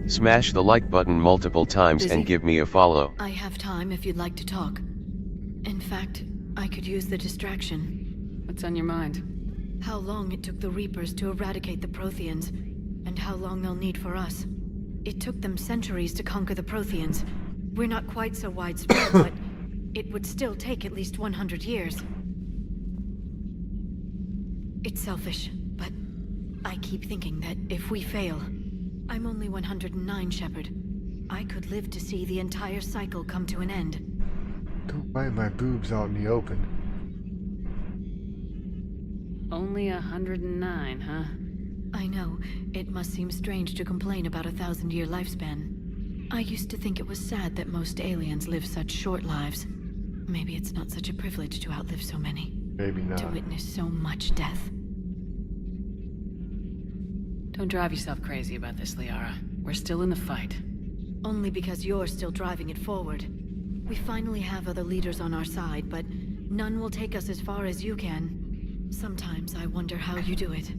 Smash the like button multiple times Busy? and give me a follow. I have time if you'd like to talk. In fact, I could use the distraction. What's on your mind? How long it took the Reapers to eradicate the Protheans, and how long they'll need for us. It took them centuries to conquer the Protheans. We're not quite so widespread, but it would still take at least 100 years. It's selfish, but I keep thinking that if we fail... I'm only 109, Shepard. I could live to see the entire cycle come to an end. Don't bite my boobs out in the open. Only 109, huh? I know, it must seem strange to complain about a 1,000-year lifespan. I used to think it was sad that most aliens live such short lives. Maybe it's not such a privilege to outlive so many. Maybe not. To witness so much death. Don't drive yourself crazy about this, Liara. We're still in the fight. Only because you're still driving it forward. We finally have other leaders on our side, but none will take us as far as you can. Sometimes I wonder how you do it.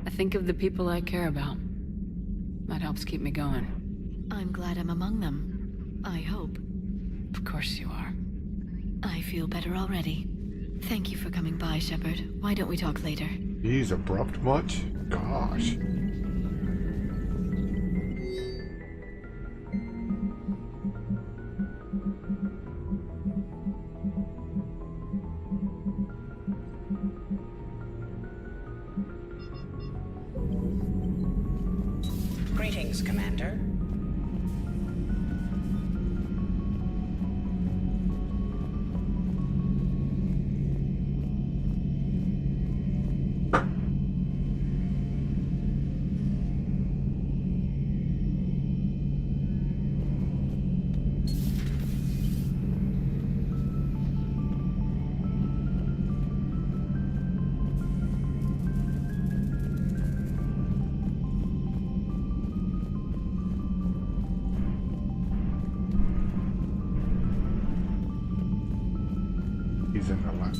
I think of the people I care about. That helps keep me going. I'm glad I'm among them. I hope. Of course you are. I feel better already. Thank you for coming by, Shepard. Why don't we talk later? He's abrupt much? Gosh. Greetings, Commander. He's in the left.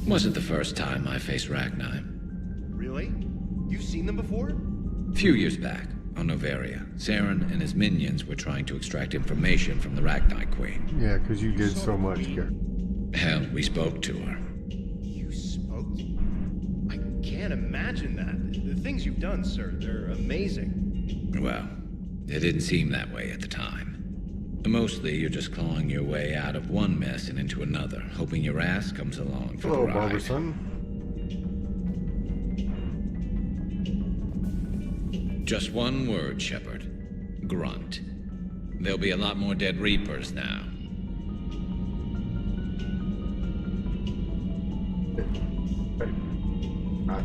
Wasn't the first time I faced Ragnar. Really? You've seen them before? A few years back, on Novaria, Saren and his minions were trying to extract information from the Ragnar Queen. Yeah, because you did so much good. Hell, we spoke to her. You spoke? I can't imagine that. The things you've done, sir, they're amazing. Well, it didn't seem that way at the time. Mostly, you're just clawing your way out of one mess and into another, hoping your ass comes along for Hello, the ride. Barberson. Just one word, Shepard. Grunt. There'll be a lot more dead Reapers now. Hey. Not.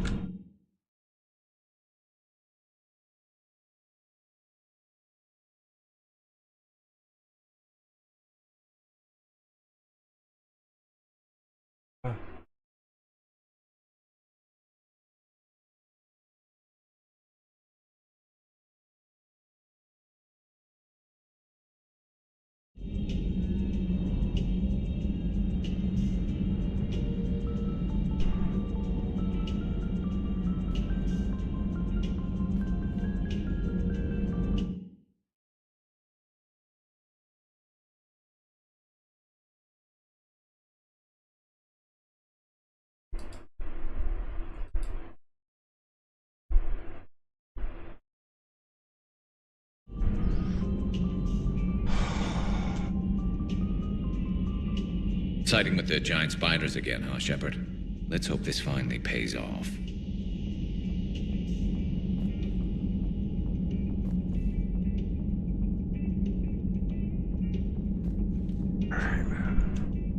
Siding with the giant spiders again, huh, Shepard? Let's hope this finally pays off.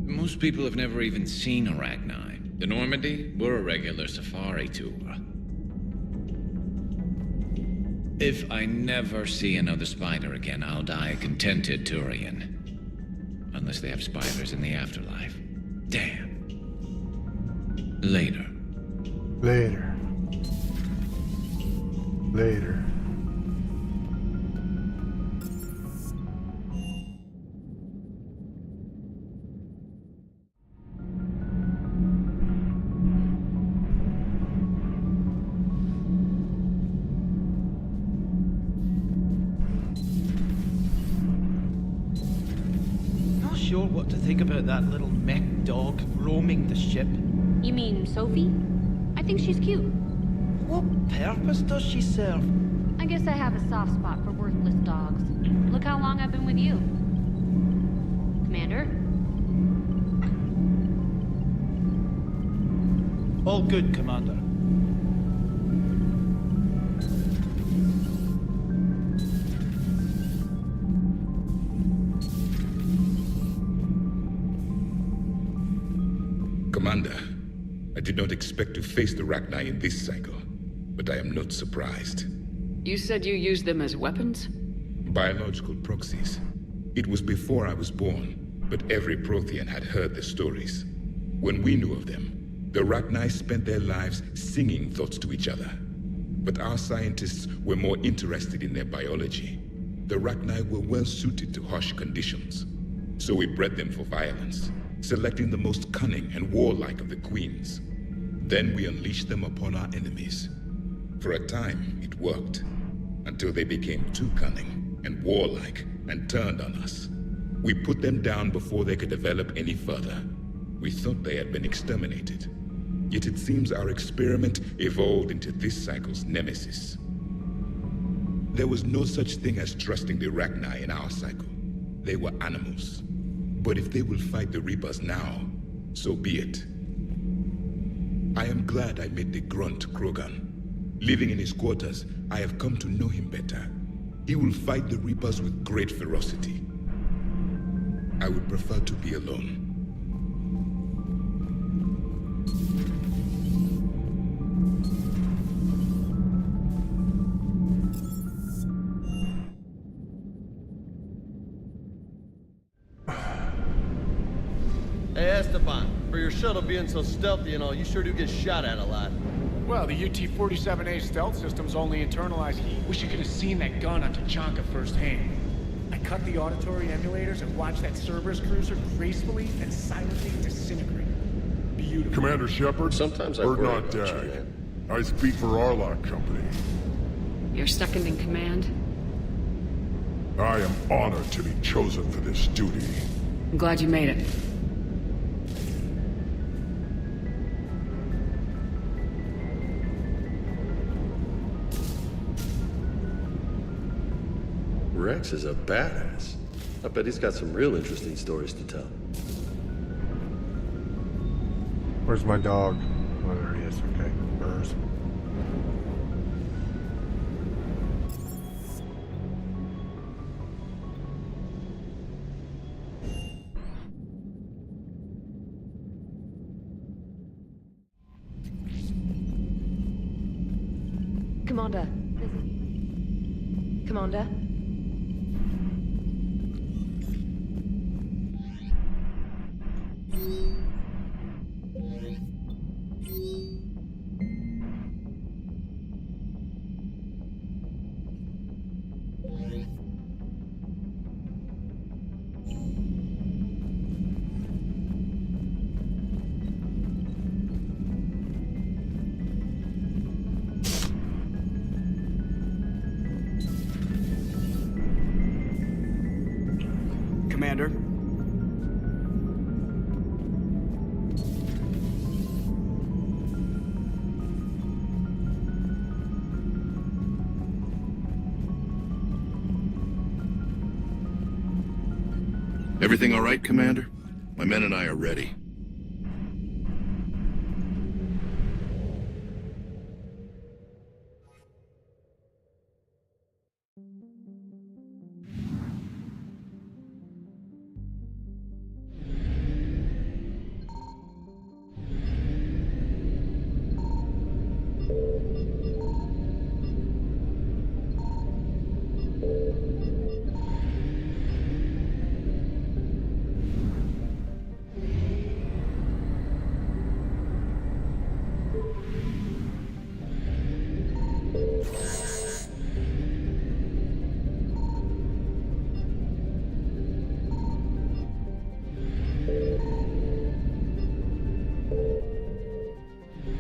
Most people have never even seen a Ragnar. The Normandy, we're a regular safari tour. If I never see another spider again, I'll die a contented Turian. Unless they have spiders in the afterlife. Damn. Later. Later. Later. what to think about that little mech dog roaming the ship. You mean Sophie? I think she's cute. What purpose does she serve? I guess I have a soft spot for worthless dogs. Look how long I've been with you. Commander? All good, Commander. Commander, I did not expect to face the Rachni in this cycle, but I am not surprised. You said you used them as weapons? Biological proxies. It was before I was born, but every Prothean had heard the stories. When we knew of them, the Rachni spent their lives singing thoughts to each other. But our scientists were more interested in their biology. The Rachni were well suited to harsh conditions, so we bred them for violence, selecting the most cunning and warlike of the queens. Then we unleashed them upon our enemies. For a time, it worked, until they became too cunning and warlike and turned on us. We put them down before they could develop any further. We thought they had been exterminated. Yet it seems our experiment evolved into this cycle's nemesis. There was no such thing as trusting the Rachni in our cycle. They were animals. But if they will fight the Reapers now, so be it. I am glad I met the grunt Krogan. Living in his quarters, I have come to know him better. He will fight the Reapers with great ferocity. I would prefer to be alone. Hey Esteban, for your shuttle being so stealthy and all, you sure do get shot at a lot. Well, the UT-47A stealth system's only internalized heat. Wish you could have seen that gun on Tachanka firsthand. I cut the auditory emulators and watched that Cerberus cruiser gracefully and silently disintegrate. Beautiful. Commander Shepard, Sometimes I Bird worry not about you, dag. man. I speak for Arlock Company. You're second in command? I am honored to be chosen for this duty. I'm glad you made it. Rex is a badass. I bet he's got some real interesting stories to tell. Where's my dog? Oh, there he is. Okay. Burrs. Commander. Commander? Commander. Everything all right, Commander? My men and I are ready.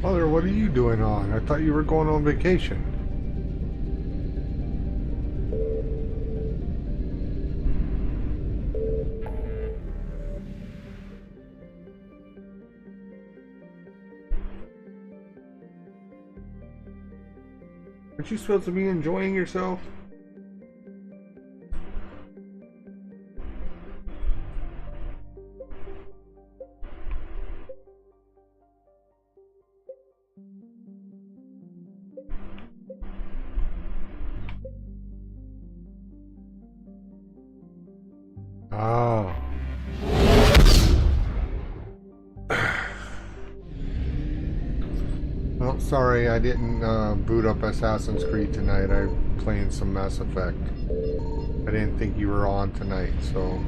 Mother, what are you doing on? I thought you were going on vacation. Aren't you supposed to be enjoying yourself? Oh. Well, sorry, I didn't boot up Assassin's Creed tonight. I'm playing some Mass Effect. I didn't think you were on tonight, so...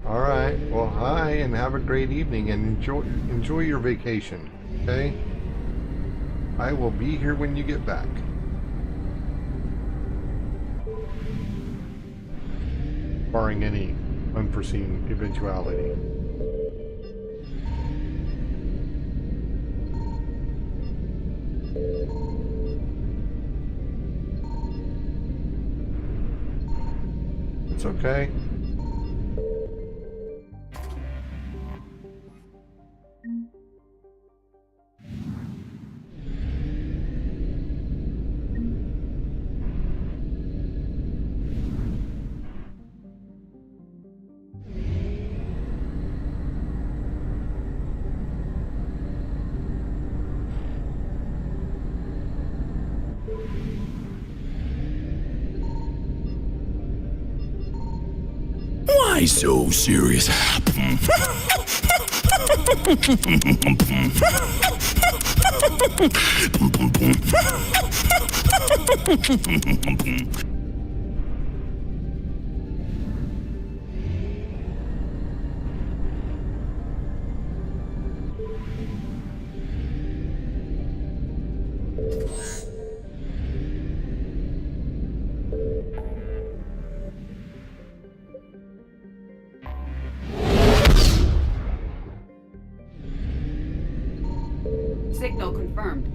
Alright, well, hi, and have a great evening, and enjoy your vacation, okay? I will be here when you get back. Barring any unforeseen eventuality. It's okay. Why so serious? Signal confirmed.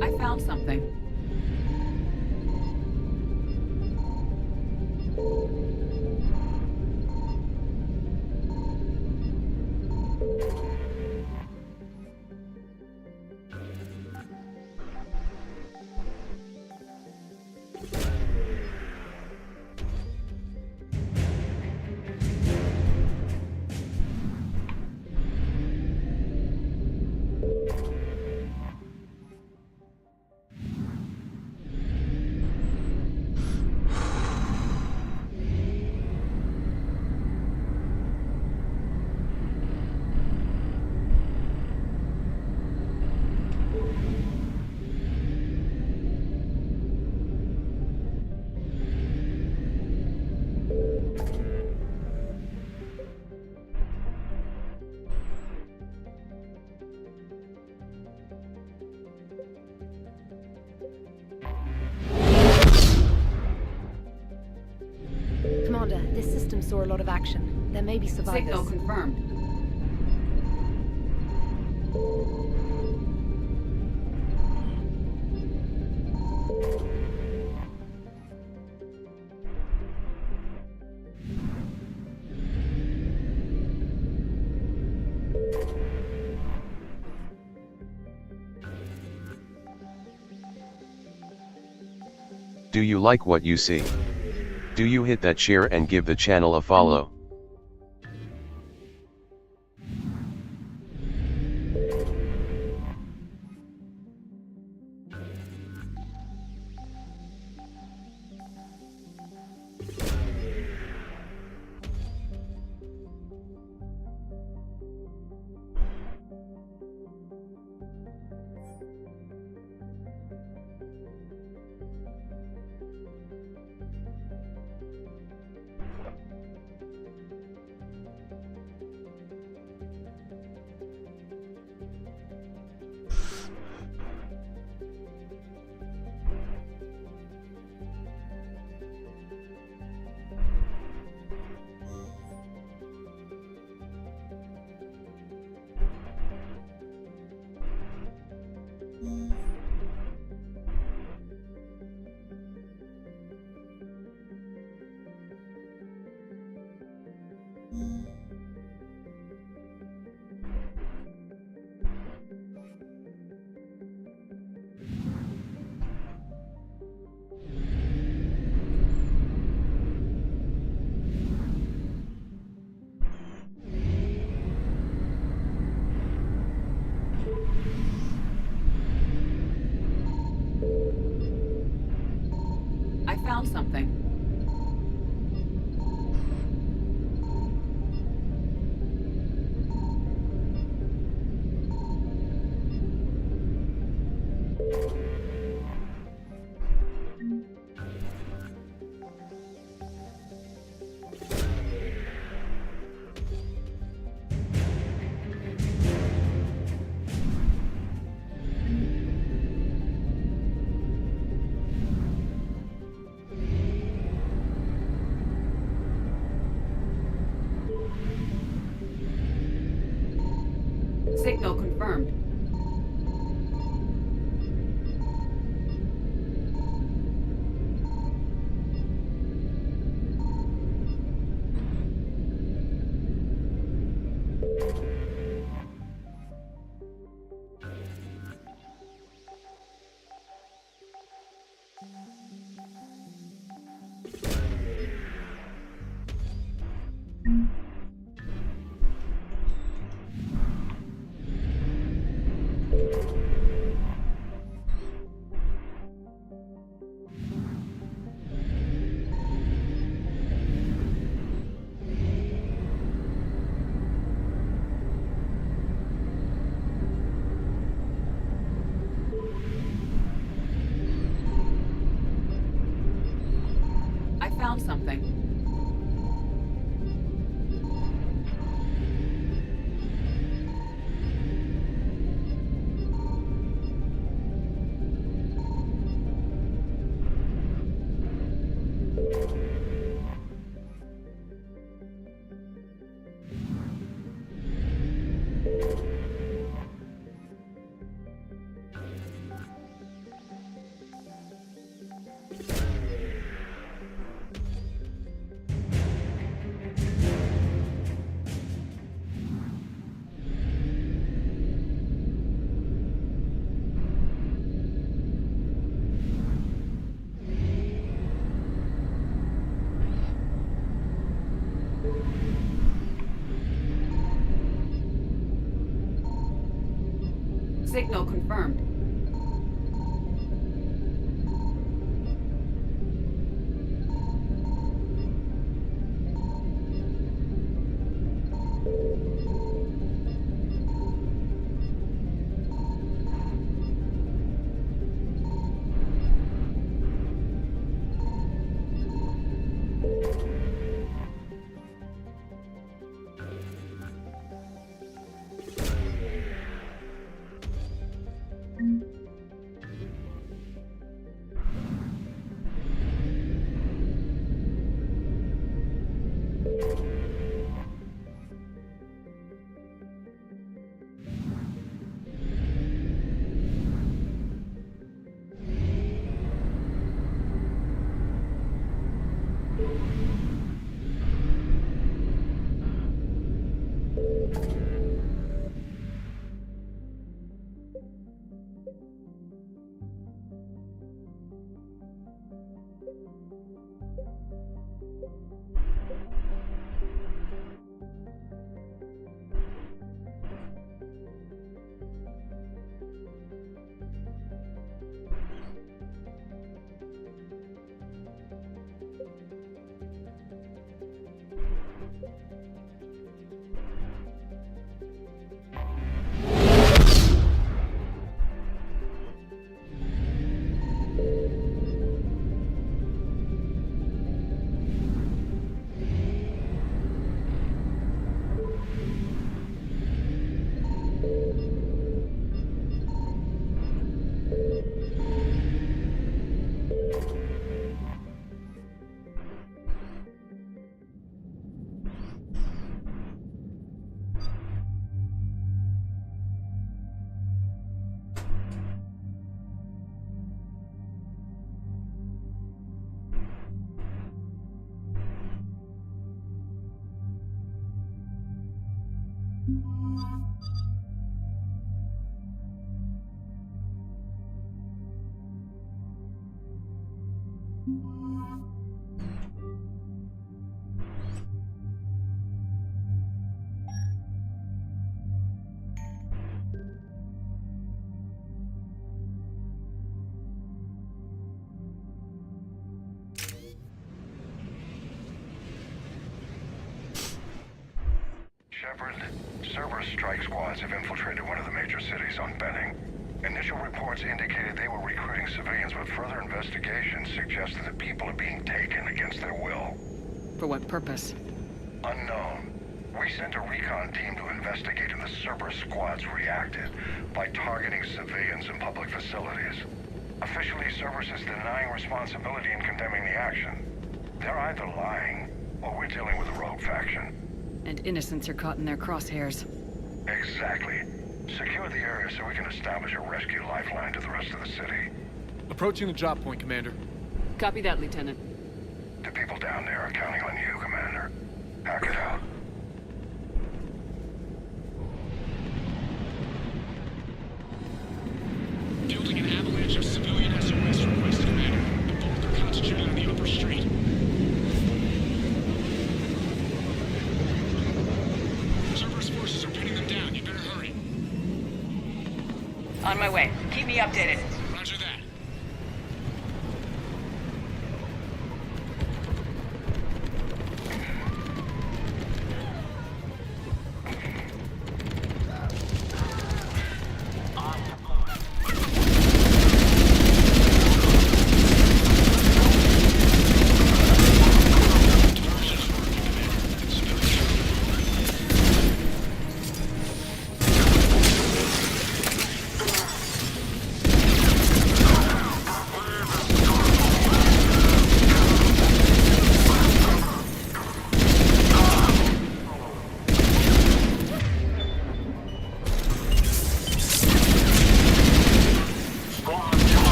I found something. Commander, this system saw a lot of action. There may be survivors. Signal confirmed. Do you like what you see? Do you hit that share and give the channel a follow? I found something. Signal confirmed. I found something. Signal confirmed. Shepard, Cerberus strike squads have infiltrated one of the major cities on Benning. Initial reports indicated they were recruiting civilians, but further investigation suggested that people are being taken against their will. For what purpose? Unknown. We sent a recon team to investigate, and the Cerberus squads reacted by targeting civilians in public facilities. Officially, Cerberus is denying responsibility and condemning the action. They're either lying, or we're dealing with a rogue faction. And innocents are caught in their crosshairs. Exactly. Secure the area so we can establish a rescue lifeline to the rest of the city. Approaching the drop point, Commander. Copy that, Lieutenant. The people down there are counting on you, Commander. Hack it out. Fielding an avalanche of civilian SOS requests, Commander. The bulk are concentrated on the upper street. Cerberus forces are pinning them down. You better hurry. On my way. Keep me updated. Roger that.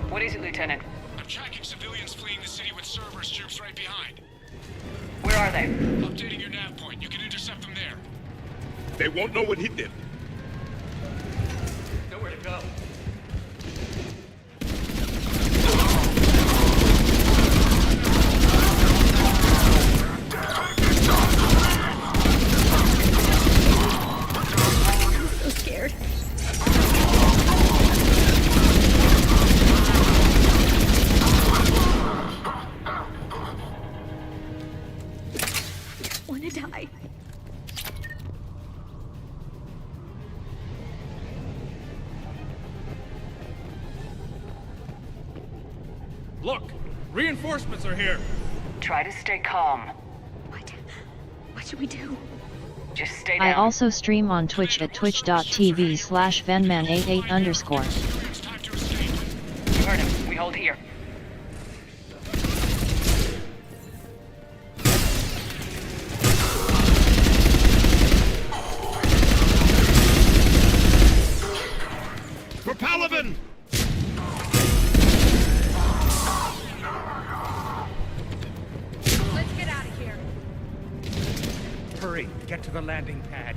What is it, Lieutenant? I'm tracking civilians fleeing the city with Cerberus troops right behind. Where are they? Updating your nav point. You can intercept them there. They won't know what hit them. Nowhere to go. I'm so scared. I want to die. Look! Reinforcements are here! Try to stay calm. What should we do? Just stay down. I also stream on Twitch at twitch.tv/venman88_. You heard him. We hold here. For Paladin! Let's get out of here. Hurry, get to the landing pad.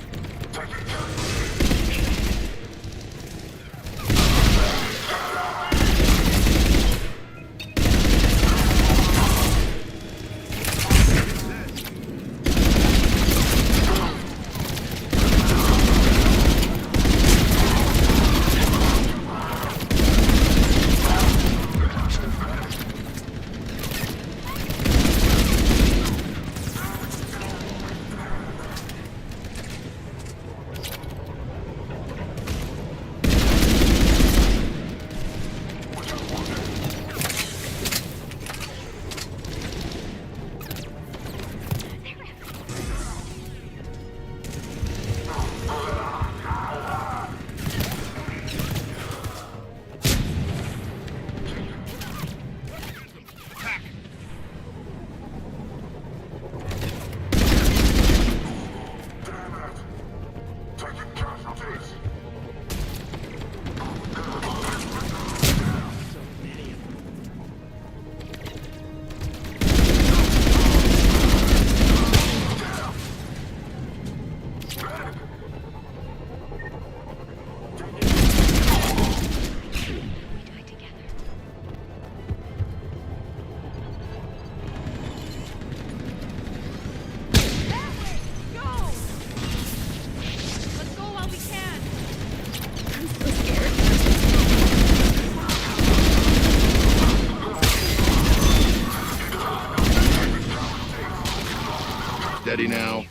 Steady now.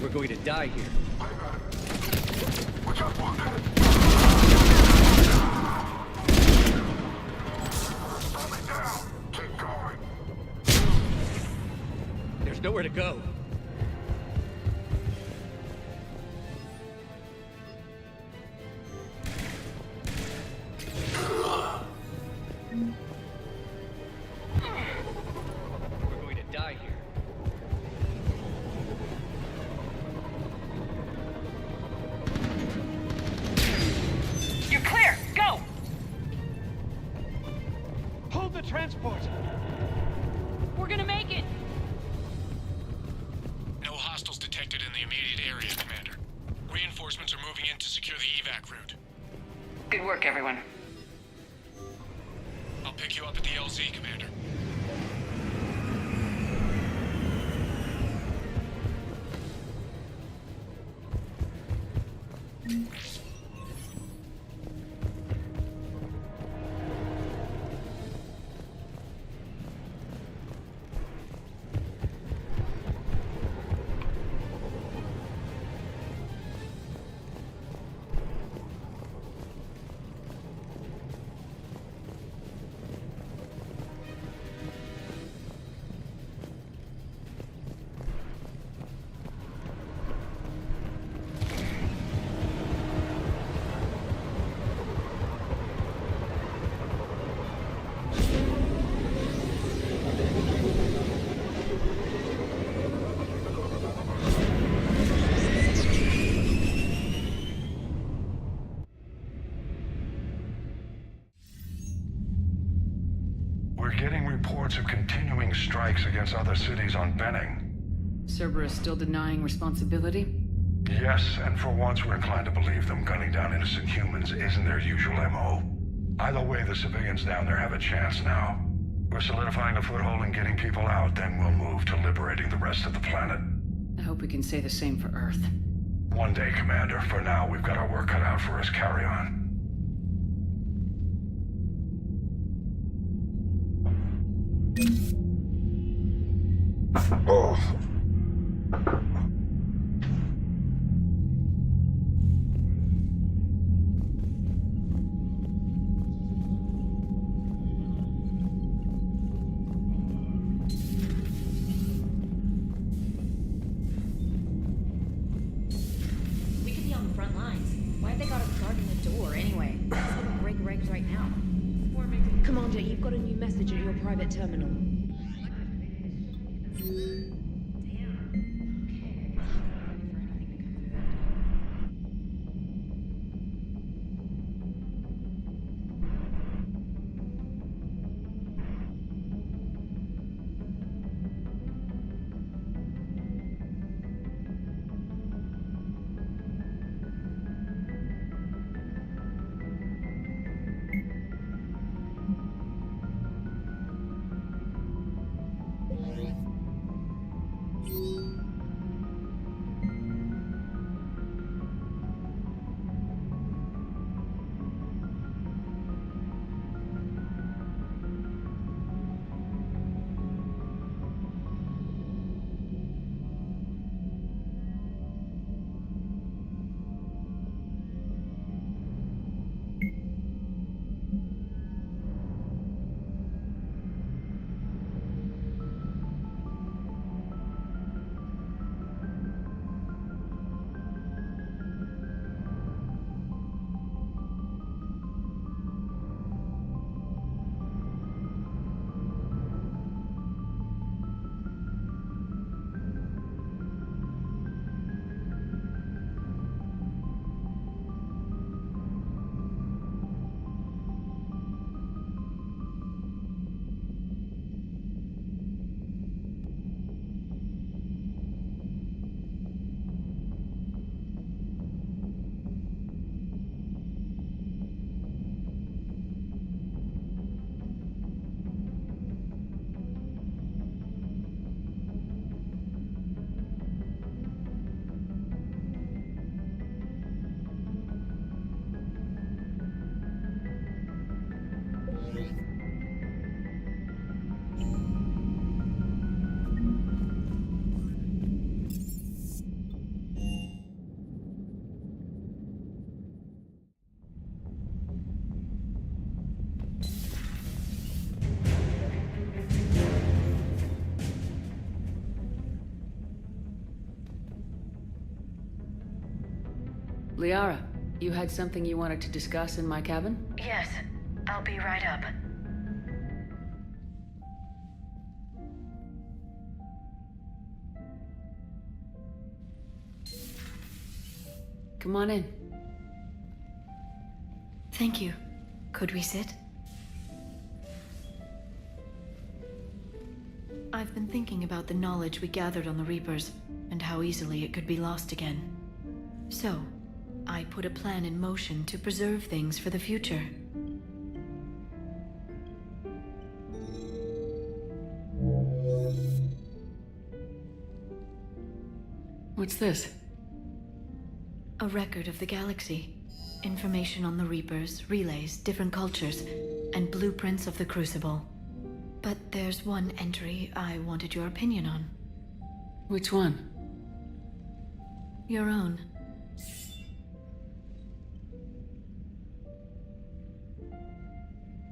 We're going to die here. There's nowhere to go. We're going to die here. You're clear! Go! Hold the transport! We're gonna make it! No hostiles detected in the immediate area, Commander. Reinforcements are moving in to secure the evac route. Good work, everyone. I'll pick you up at the LZ, Commander. We're getting reports of continuing strikes against other cities on Benning. Cerberus still denying responsibility? Yes, and for once we're inclined to believe them. Gunning down innocent humans isn't their usual MO. Either way, the civilians down there have a chance now. We're solidifying a foothold and getting people out, then we'll move to liberating the rest of the planet. I hope we can say the same for Earth. One day, Commander. For now, we've got our work cut out for us. Carry on. Oh. We could be on the front lines. Why have they got us guarding the door anyway? Let's go break regs right now. Commander, you've got a new message at your private terminal. Liara, you had something you wanted to discuss in my cabin? Yes, I'll be right up. Come on in. Thank you. Could we sit? I've been thinking about the knowledge we gathered on the Reapers, and how easily it could be lost again. So, I put a plan in motion to preserve things for the future. What's this? A record of the galaxy. Information on the Reapers, relays, different cultures, and blueprints of the Crucible. But there's one entry I wanted your opinion on. Which one? Your own.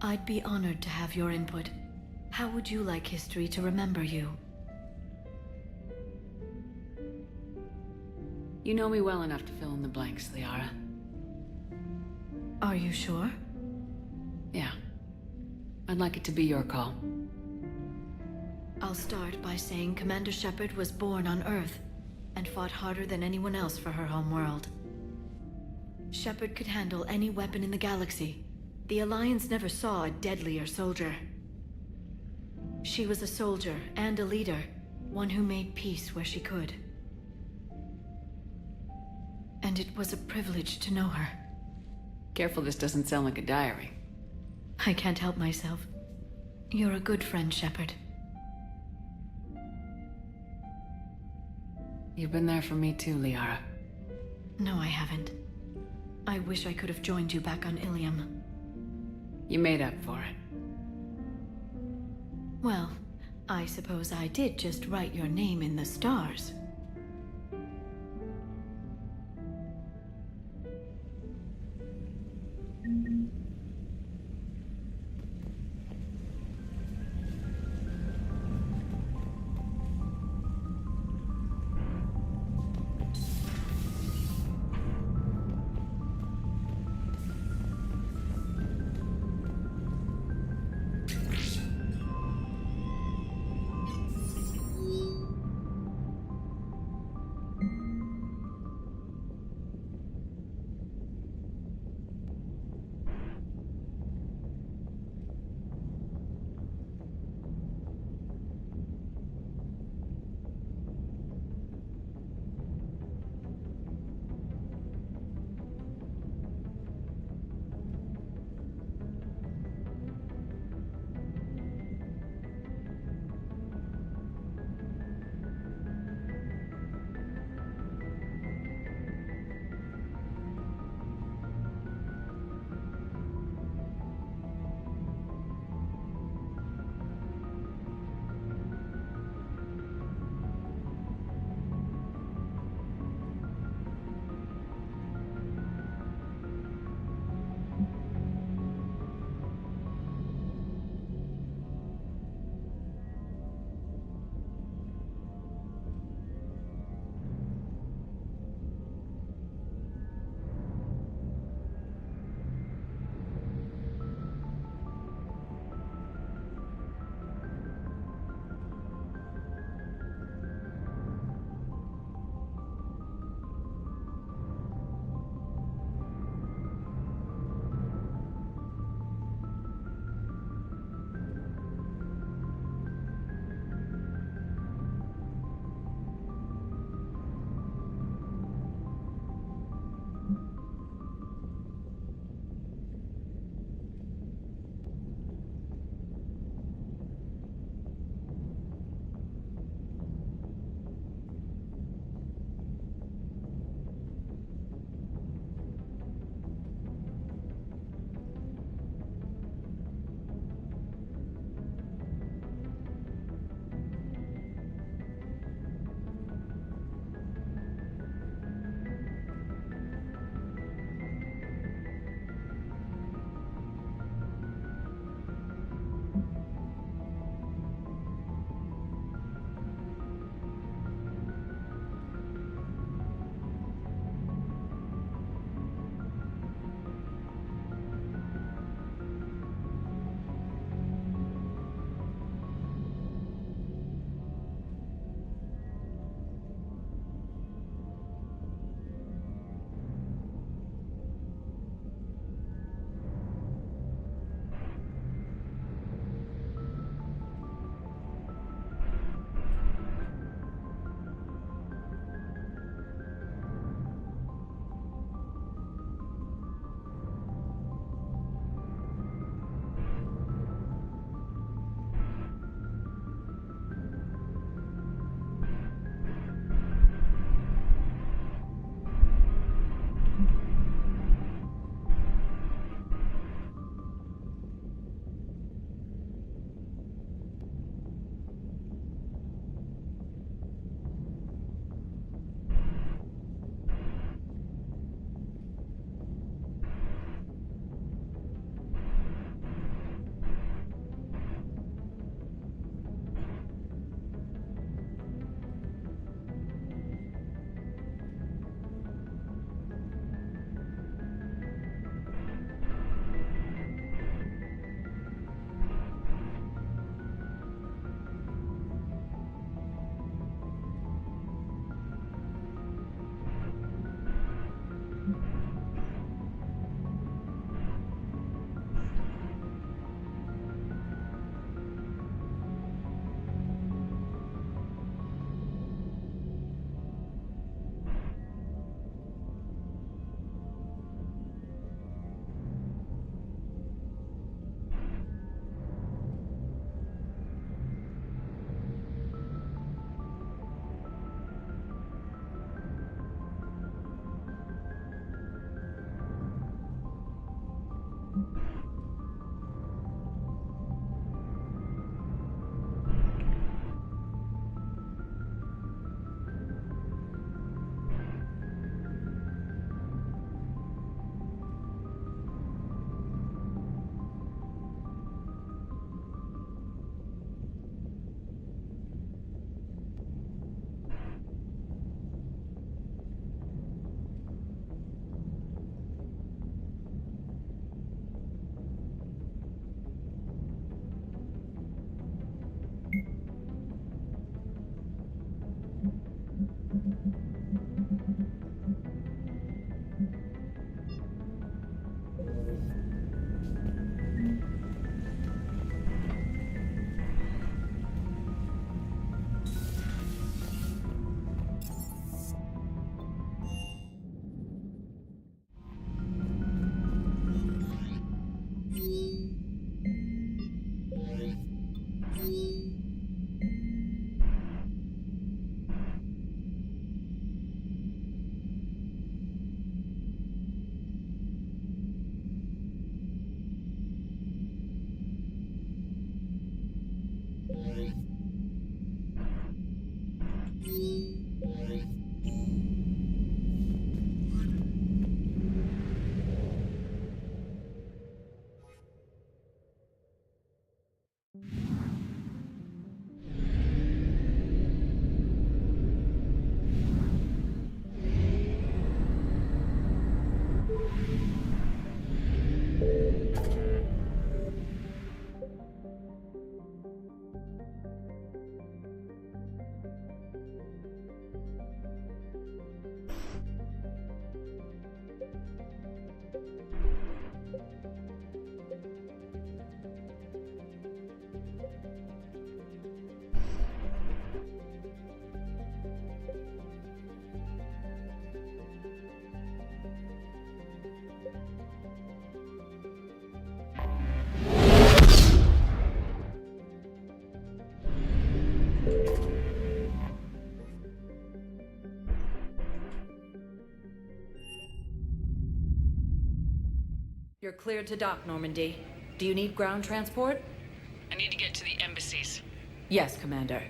I'd be honored to have your input. How would you like history to remember you? You know me well enough to fill in the blanks, Liara. Are you sure? Yeah. I'd like it to be your call. I'll start by saying Commander Shepard was born on Earth and fought harder than anyone else for her homeworld. Shepard could handle any weapon in the galaxy. The Alliance never saw a deadlier soldier. She was a soldier and a leader, one who made peace where she could. And it was a privilege to know her. Careful this doesn't sound like a diary. I can't help myself. You're a good friend, Shepard. You've been there for me too, Liara. No, I haven't. I wish I could have joined you back on Ilium. You made up for it. Well, I suppose I did just write your name in the stars. You're cleared to dock, Normandy. Do you need ground transport? I need to get to the embassies. Yes, Commander.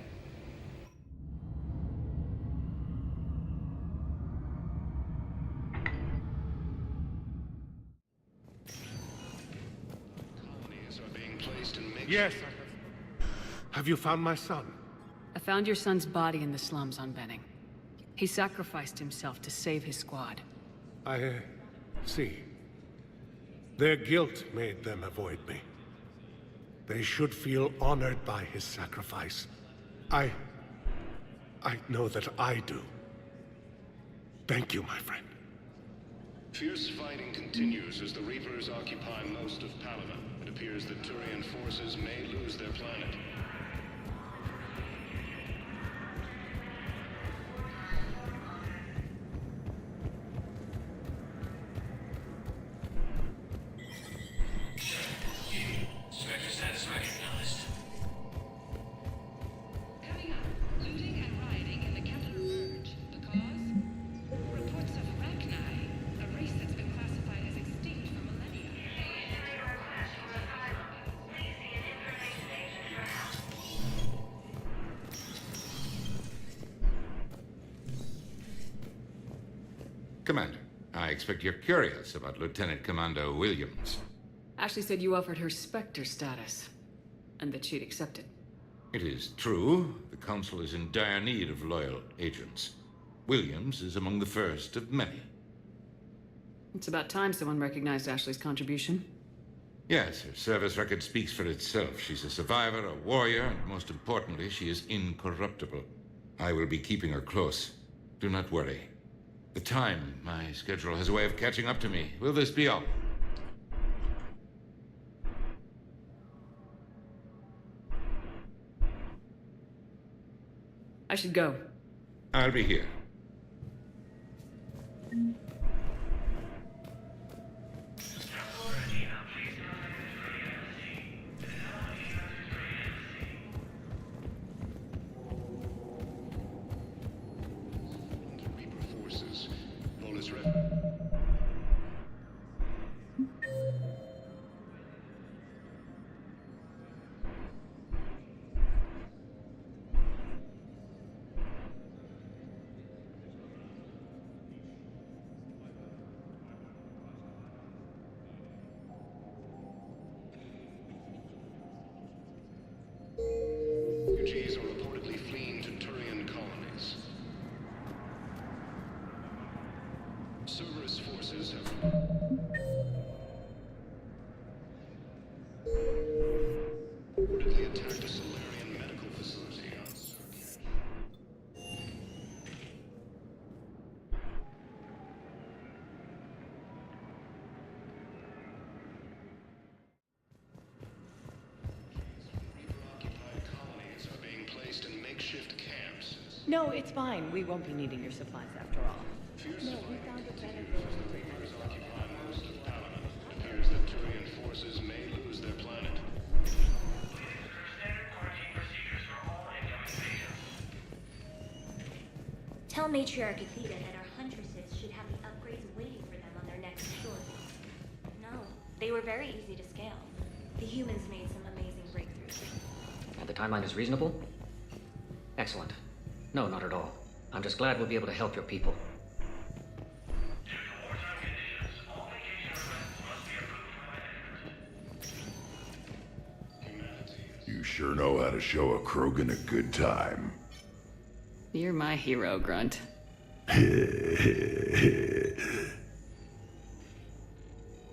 Yes, have you found my son? I found your son's body in the slums on Benning. He sacrificed himself to save his squad. I see. Their guilt made them avoid me. They should feel honored by his sacrifice. I know that I do. Thank you, my friend. Fierce fighting continues as the Reapers occupy most of Palaven. It appears that Turian forces may lose their planet. Commander, I expect you're curious about Lieutenant Commando Williams. Ashley said you offered her Spectre status, and that she'd accept it. It is true. The Council is in dire need of loyal agents. Williams is among the first of many. It's about time someone recognized Ashley's contribution. Yes, her service record speaks for itself. She's a survivor, a warrior, and most importantly, she is incorruptible. I will be keeping her close. Do not worry. The time, my schedule has a way of catching up to me. Will this be all? I should go. I'll be here. Refugees are reportedly fleeing to Turian colonies. Cerberus forces have reportedly attacked a Solarian medical facility on Cerberus. No, it's fine. We won't be needing your supplies after all. No, we found a better the Reapers occupy most of Palaven. It appears that Turian forces may lose their planet. Tell Matriarch Athena that our huntresses should have the upgrades waiting for them on their next shore. No, they were very easy to scale. The humans made some amazing breakthroughs. At the timeline is reasonable? Excellent. No, not at all. I'm just glad we'll be able to help your people. You sure know how to show a Krogan a good time. You're my hero, Grunt.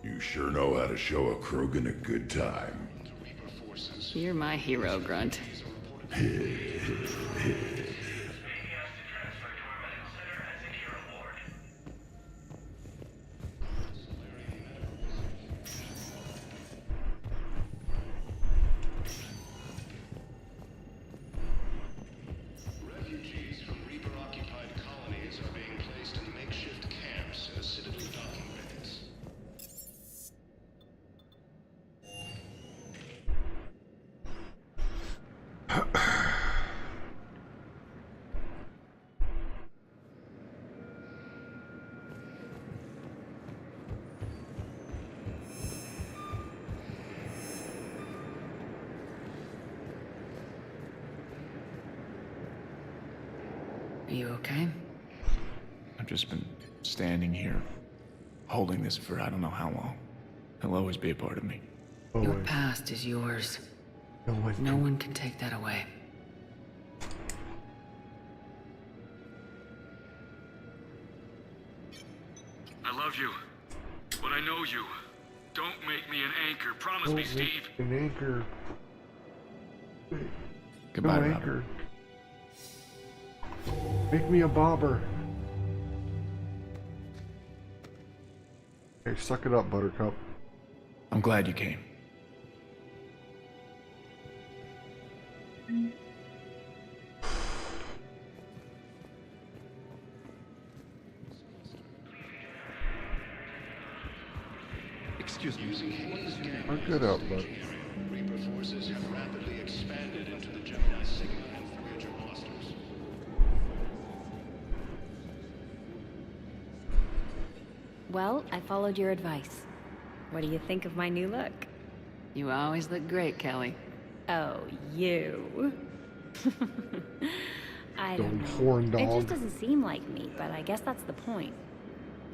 You sure know how to show a Krogan a good time. You're my hero, Grunt. Refugees from Reaper-occupied colonies are being placed in makeshift camps as Citadel docking bays. Are you okay? I've just been standing here, holding this for I don't know how long. It'll always be a part of me. Your past is yours. No one can take that away. I love you, but I know you. Don't make me an anchor. Promise me, Steve. An anchor. Goodbye, no Robert. anchor. Make me a bobber. Hey, suck it up, Buttercup. I'm glad you came. Excuse me. Suck it up, bud. Reaper forces have rapidly expanded into the Gemini Sigma and Voyager clusters. Well, I followed your advice. What do you think of my new look? You always look great, Kelly. Oh, you. I don't Old know. horn It dog. just doesn't seem like me, but I guess that's the point.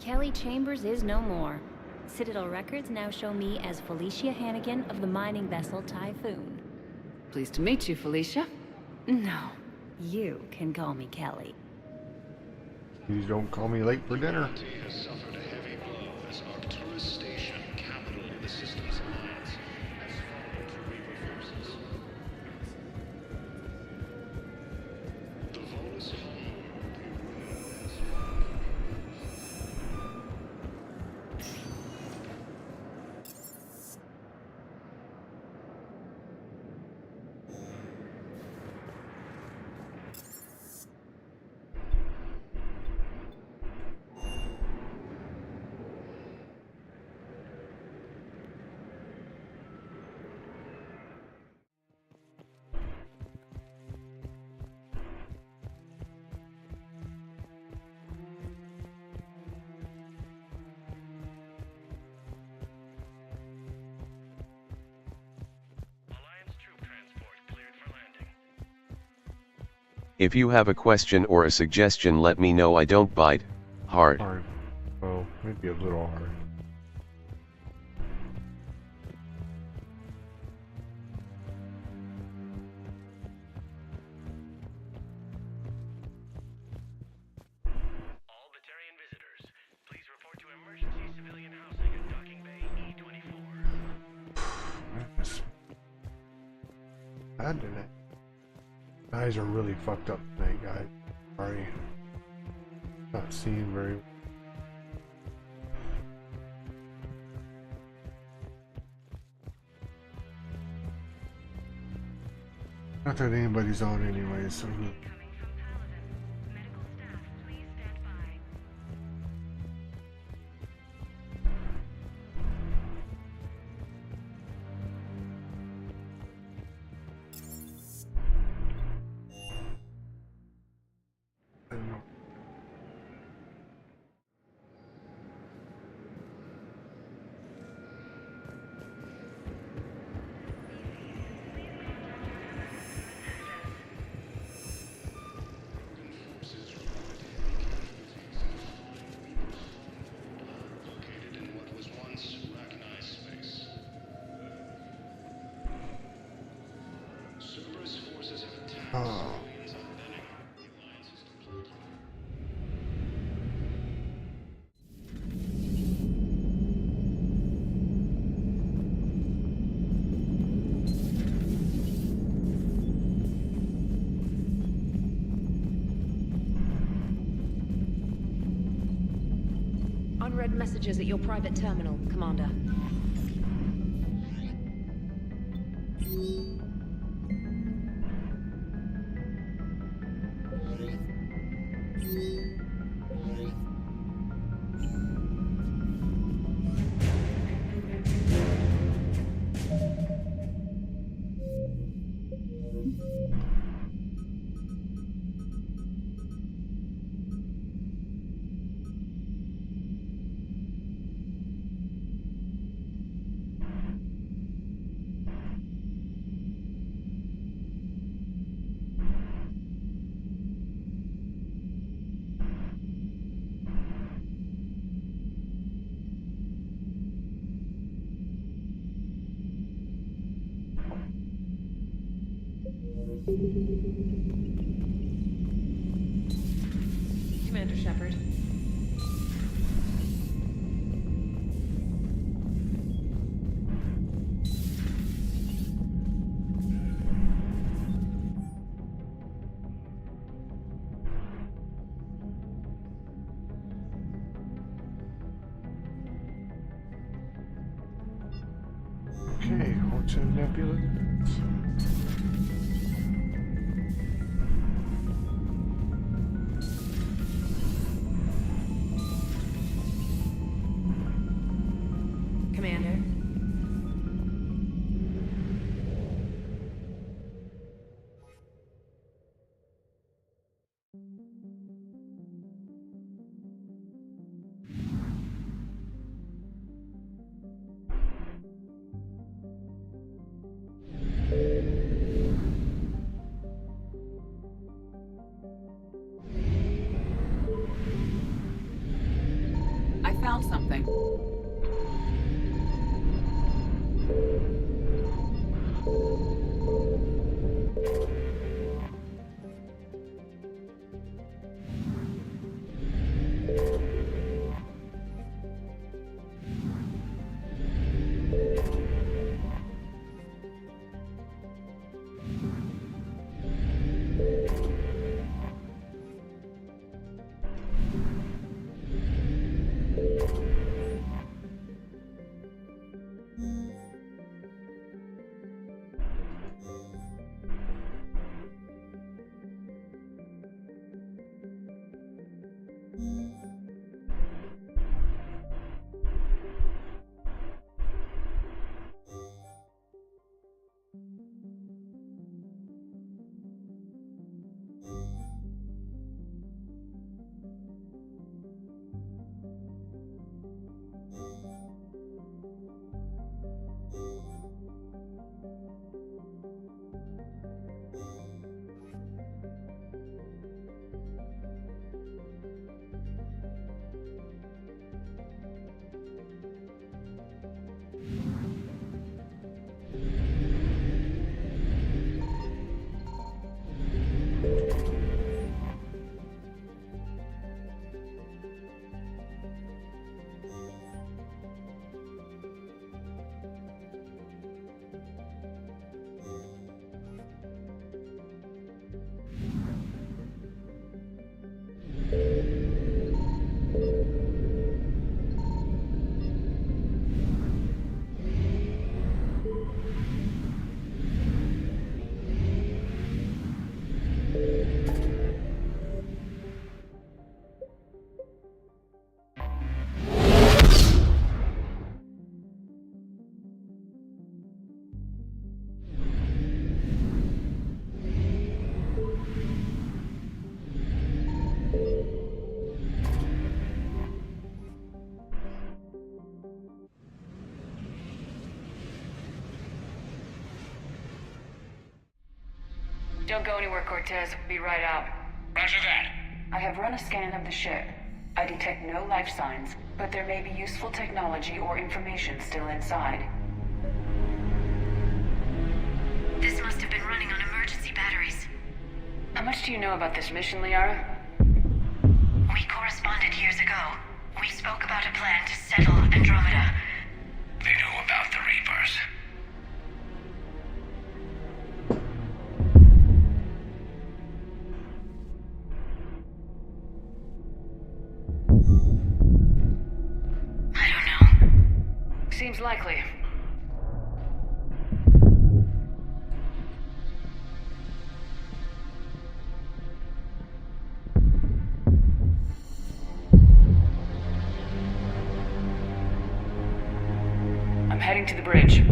Kelly Chambers is no more. Citadel records now show me as Felicia Hannigan of the mining vessel Typhoon. Pleased to meet you, Felicia. No, you can call me Kelly. Please don't call me late for dinner. Humanity has suffered a heavy blow as Arcturus Station, capital of the Systems Alliance, has fallen to Reaper forces. The Volus homeworld in ruins. If you have a question or a suggestion, let me know. I don't bite hard. Hard. Oh, maybe a little hard. All Batarian visitors, please report to emergency civilian housing at docking bay E24. That's bad tonight. Eyes are really fucked up tonight, guys. Sorry. Not seeing very. Not that anybody's on anyway, so. I don't know. Oh. Unread messages at your private terminal, Commander. Commander Shepard. Okay, what's in Nebula? Commander. I found something. Don't go anywhere, Cortez. Be right out. Roger that. I have run a scan of the ship. I detect no life signs, but there may be useful technology or information still inside. This must have been running on emergency batteries. do you know about this mission, Liara? We corresponded years ago. We spoke about a plan to settle Andromeda. They know about the Reapers. I don't know. Seems likely. I'm heading to the bridge.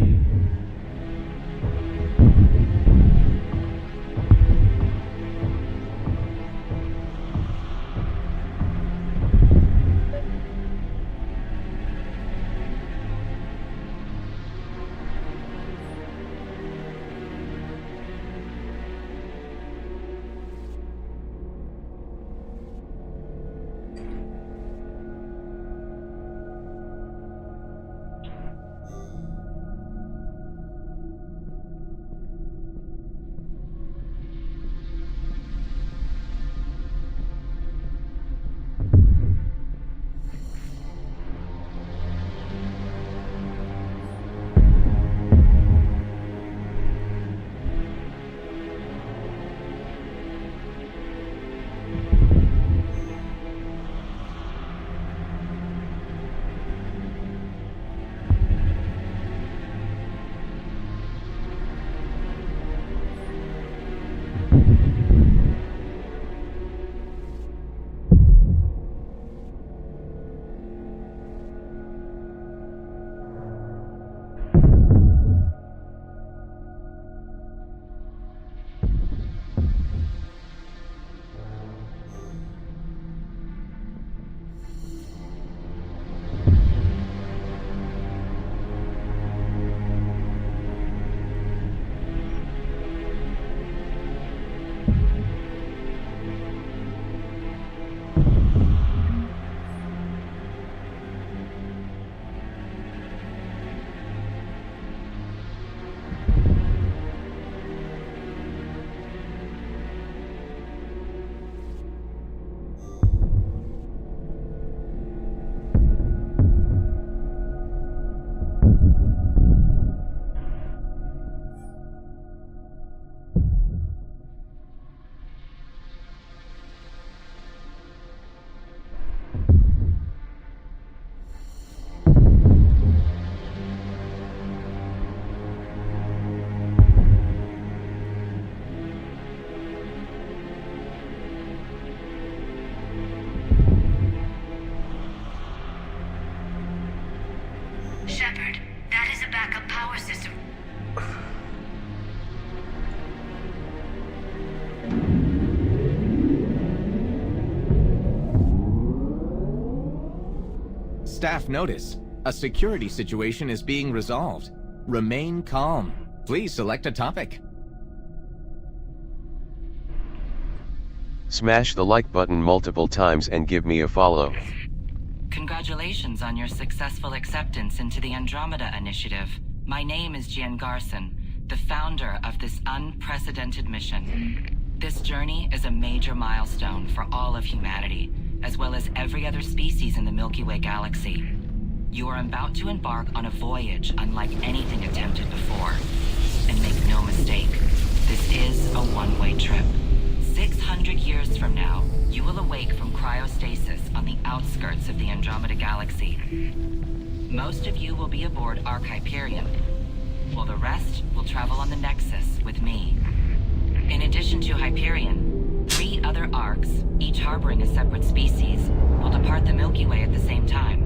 Shepard, that is a backup power system. Staff notice. A security situation is being resolved. Remain calm. Please select a topic. Smash the like button multiple times and give me a follow. Congratulations on your successful acceptance into the Andromeda Initiative. My name is Jian Garson, the founder of this unprecedented mission. This journey is a major milestone for all of humanity, as well as every other species in the Milky Way galaxy. You are about to embark on a voyage unlike anything attempted before. And make no mistake, this is a one-way trip. 600 years from now, you will awake from cryostasis on the outskirts of the Andromeda Galaxy. Most of you will be aboard Ark Hyperion, while the rest will travel on the Nexus with me. In addition to Hyperion, 3 other Arks, each harboring a separate species, will depart the Milky Way at the same time.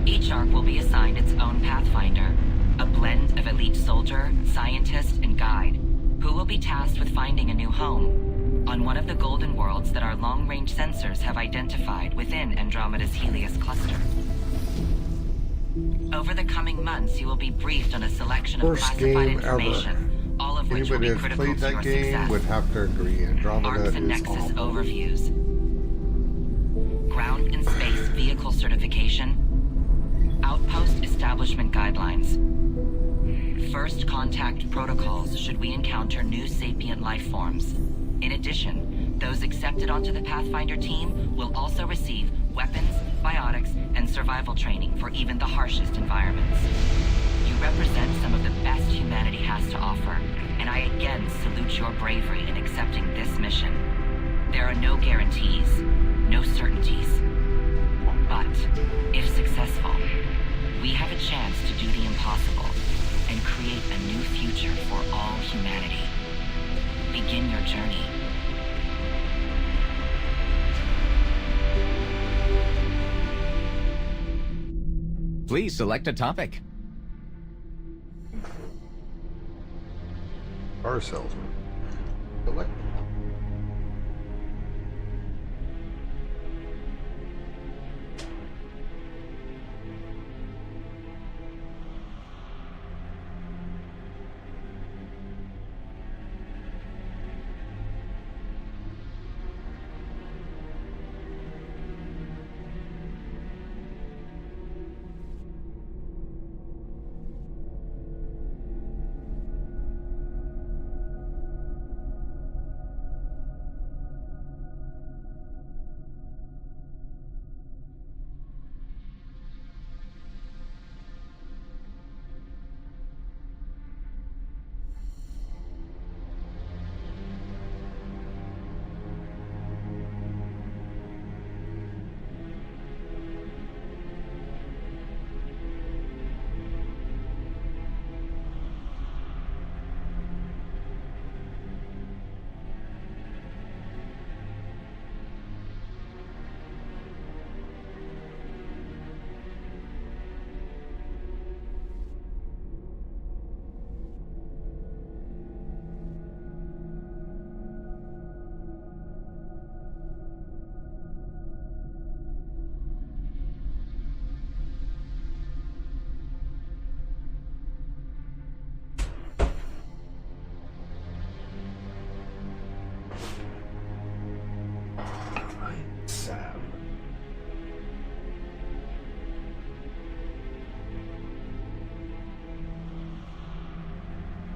Each Ark will be assigned its own Pathfinder, a blend of elite soldier, scientist, and guide, who will be tasked with finding a new home on one of the golden worlds that our long-range sensors have identified within Andromeda's Helios cluster. Over the coming months, you will be briefed on a selection of classified information, all of which will be critical to your success. Anybody that's played that game would have to agree. Andromeda Arcs and is Nexus awful. overviews, ground and space vehicle certification, outpost establishment guidelines, first contact protocols should we encounter new sapient life forms, In addition, those accepted onto the Pathfinder team will also receive weapons, biotics, and survival training for even the harshest environments. You represent some of the best humanity has to offer, and I again salute your bravery in accepting this mission. There are no guarantees, no certainties. But, if successful, we have a chance to do the impossible and create a new future for all humanity. Begin your journey. Please select a topic. Car salesman. Select.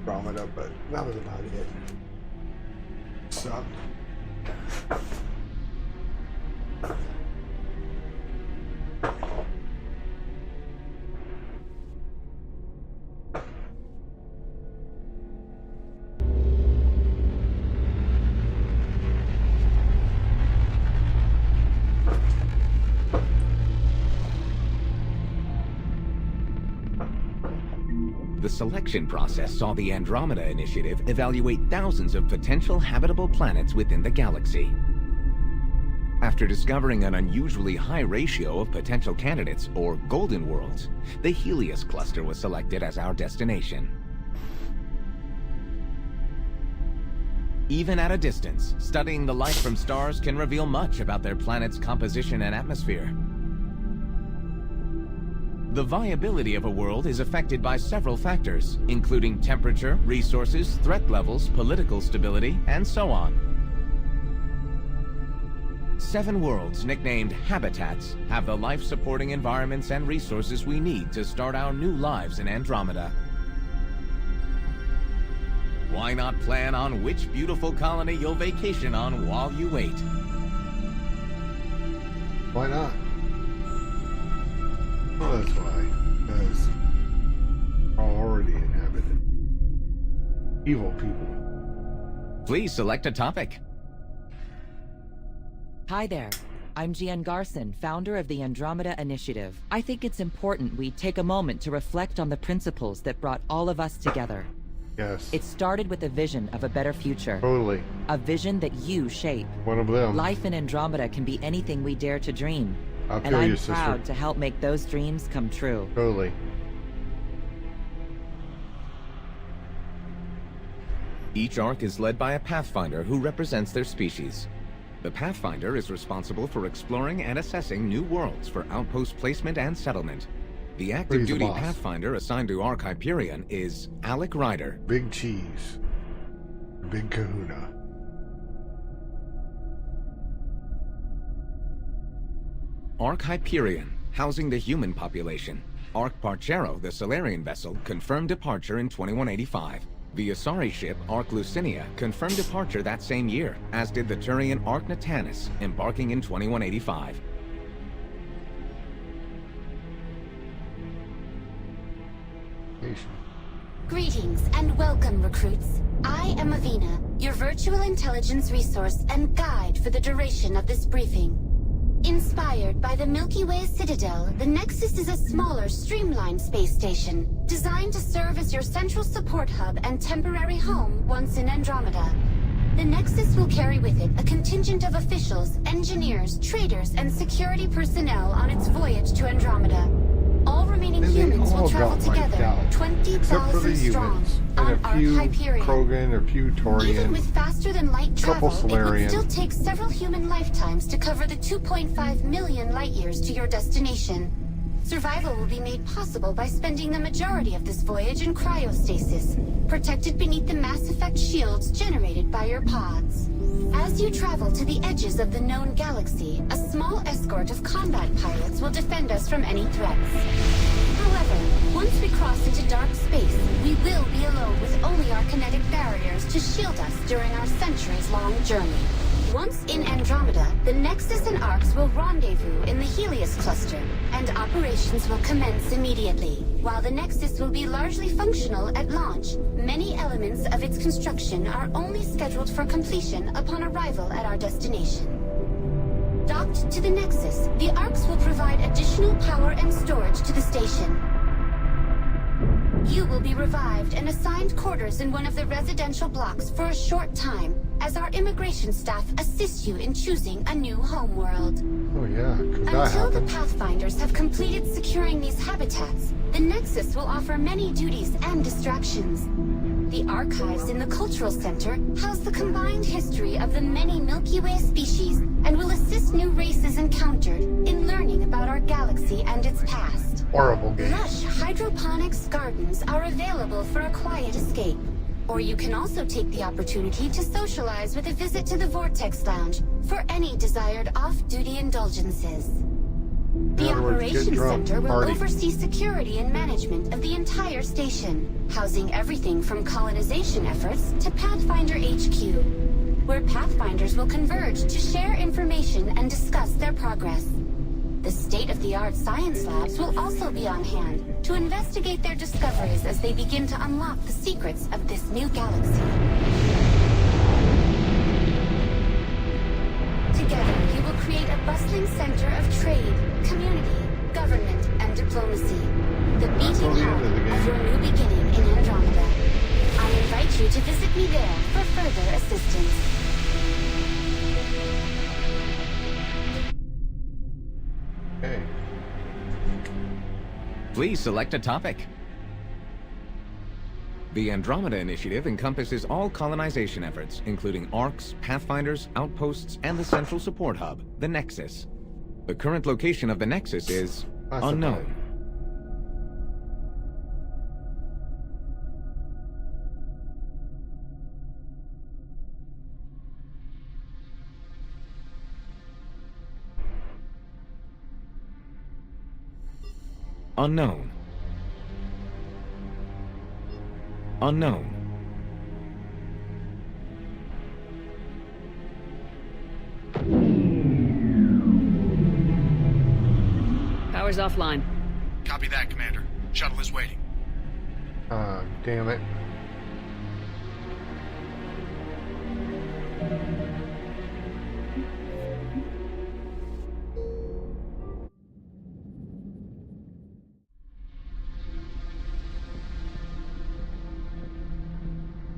Andromeda, but that was about it. So. The selection process saw the Andromeda Initiative evaluate thousands of potential habitable planets within the galaxy. After discovering an unusually high ratio of potential candidates, or golden worlds, the Helios cluster was selected as our destination. Even at a distance, studying the light from stars can reveal much about their planet's composition and atmosphere. The viability of a world is affected by several factors, including temperature, resources, threat levels, political stability, and so on. 7 worlds, nicknamed habitats, have the life-supporting environments and resources we need to start our new lives in Andromeda. Why not plan on which beautiful colony you'll vacation on while you wait? Why not? Well, that's why. Because we're already inhabited. Evil people. Please select a topic. Hi there. I'm Jian Garson, founder of the Andromeda Initiative. I think it's important we take a moment to reflect on the principles that brought all of us together. Yes. It started with a vision of a better future. Totally. A vision that you shape. One of them. Life in Andromeda can be anything we dare to dream. I'll and kill I'm you, sister. proud to help make those dreams come true. Totally. Each arc is led by a Pathfinder who represents their species. The Pathfinder is responsible for exploring and assessing new worlds for outpost placement and settlement. The active duty Pathfinder assigned to Arc Hyperion is Alec Ryder. Big Cheese. Big Kahuna. Arc Hyperion, housing the human population. Arc Parchero, the Solarian vessel, confirmed departure in 2185. The Asari ship Ark Lucinia confirmed departure that same year, as did the Turian Ark Natanus, embarking in 2185. Greetings and welcome, recruits. I am Avina, your virtual intelligence resource and guide for the duration of this briefing. Inspired by the Milky Way Citadel, the Nexus is a smaller, streamlined space station, designed to serve as your central support hub and temporary home once in Andromeda. The Nexus will carry with it a contingent of officials, engineers, traders, and security personnel on its voyage to Andromeda. All remaining humans will travel together, 20,000 strong, on Ark Hyperion. Krogan, a few Torian, Even with faster-than-light travel, it would Solarian. still take several human lifetimes to cover the 2.5 million light-years to your destination. Survival will be made possible by spending the majority of this voyage in cryostasis, protected beneath the Mass Effect shields generated by your pods. As you travel to the edges of the known galaxy, a small escort of combat pilots will defend us from any threats. However, once we cross into dark space, we will be alone with only our kinetic barriers to shield us during our centuries-long journey. Once in Andromeda, the Nexus and Arks will rendezvous in the Helios cluster, and operations will commence immediately. While the Nexus will be largely functional at launch, many elements of its construction are only scheduled for completion upon arrival at our destination. Docked to the Nexus, the Arks will provide additional power and storage to the station. You will be revived and assigned quarters in one of the residential blocks for a short time, as our immigration staff assist you in choosing a new homeworld. Oh yeah, could that Until the happen? Pathfinders have completed securing these habitats, the Nexus will offer many duties and distractions. The archives in the Cultural Center house the combined history of the many Milky Way species and will assist new races encountered in learning about our galaxy and its past. Horrible game. Lush hydroponics gardens are available for a quiet escape. Or you can also take the opportunity to socialize with a visit to the Vortex Lounge for any desired off-duty indulgences. The Operations Center will oversee security and management of the entire station, housing everything from colonization efforts to Pathfinder HQ, where Pathfinders will converge to share information and discuss their progress. The state-of-the-art science labs will also be on hand to investigate their discoveries as they begin to unlock the secrets of this new galaxy. Together, you will create a bustling center of trade, community, government, and diplomacy. The beating heart of your new beginning in Andromeda. I invite you to visit me there for further assistance. Okay. Please select a topic. The Andromeda Initiative encompasses all colonization efforts, including Arks, Pathfinders, outposts, and the central support hub, the Nexus. The current location of the Nexus is unknown. Unknown. Unknown. Power's offline. Copy that, Commander. Shuttle is waiting. Damn it.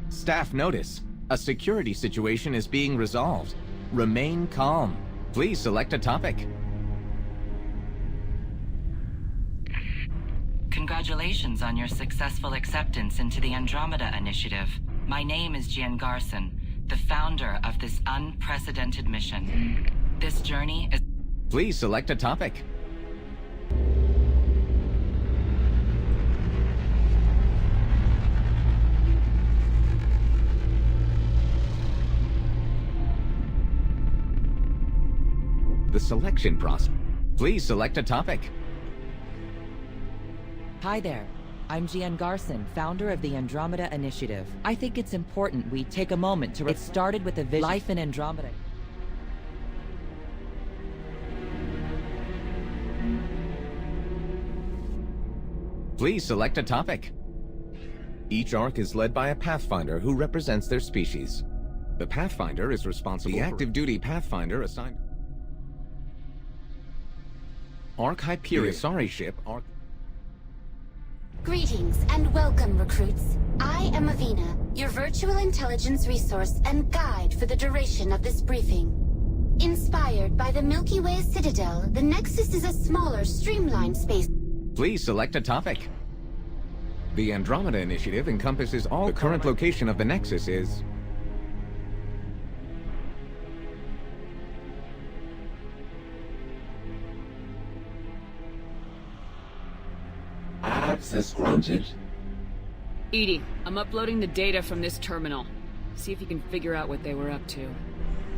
Staff notice. A security situation is being resolved. Remain calm. Please select a topic. Congratulations on your successful acceptance into the Andromeda Initiative. My name is Jian Garson, the founder of this unprecedented mission. This journey is... Please select a topic. The selection process. Please select a topic. Hi there. I'm Jian Garson, founder of the Andromeda Initiative. I think it's important we take a moment to... It started with a vision. Life in Andromeda. Please select a topic. Each ARC is led by a Pathfinder who represents their species. The Pathfinder is responsible for... The active-duty Pathfinder assigned... ARC Hyperion. Sorry, ship. ARC... Greetings and welcome, recruits. I am Avina, your virtual intelligence resource and guide for the duration of this briefing. Inspired by the Milky Way Citadel, the Nexus is a smaller, streamlined space. Please select a topic. The Andromeda Initiative encompasses all... The current location of the Nexus is... Access granted. EDI, I'm uploading the data from this terminal. See if you can figure out what they were up to.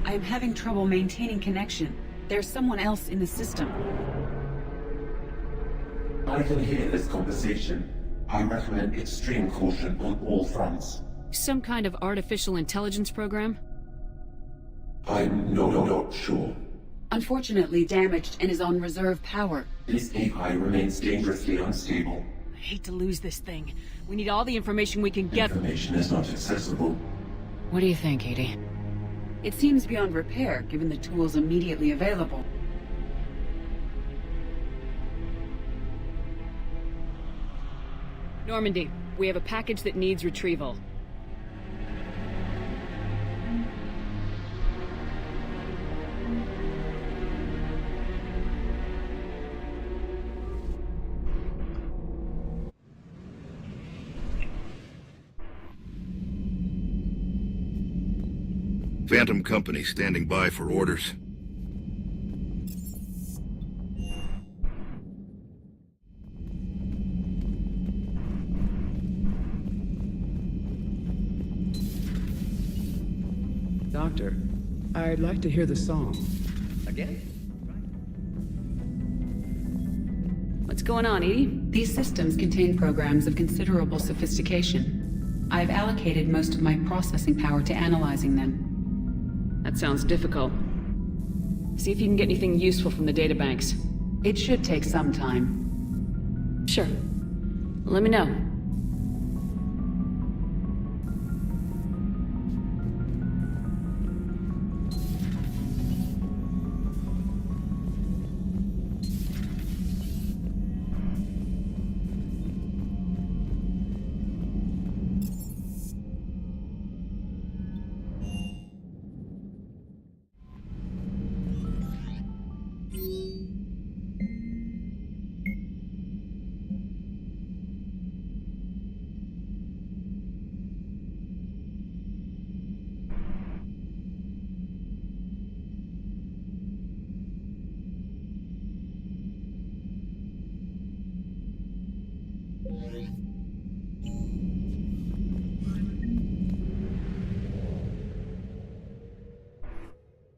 I am having trouble maintaining connection. There's someone else in the system. I can hear this conversation. I recommend extreme caution on all fronts. Some kind of artificial intelligence program? I'm not sure. Unfortunately damaged and is on reserve power. This AI remains dangerously unstable. I hate to lose this thing. We need all the information we can get. Information is not accessible. What do you think, EDI? It seems beyond repair, given the tools immediately available. Normandy, we have a package that needs retrieval. Phantom Company standing by for orders. Doctor, I'd like to hear the song. Again? What's going on, EDI? These systems contain programs of considerable sophistication. I've allocated most of my processing power to analyzing them. That sounds difficult. See if you can get anything useful from the databanks. It should take some time. Sure. Let me know.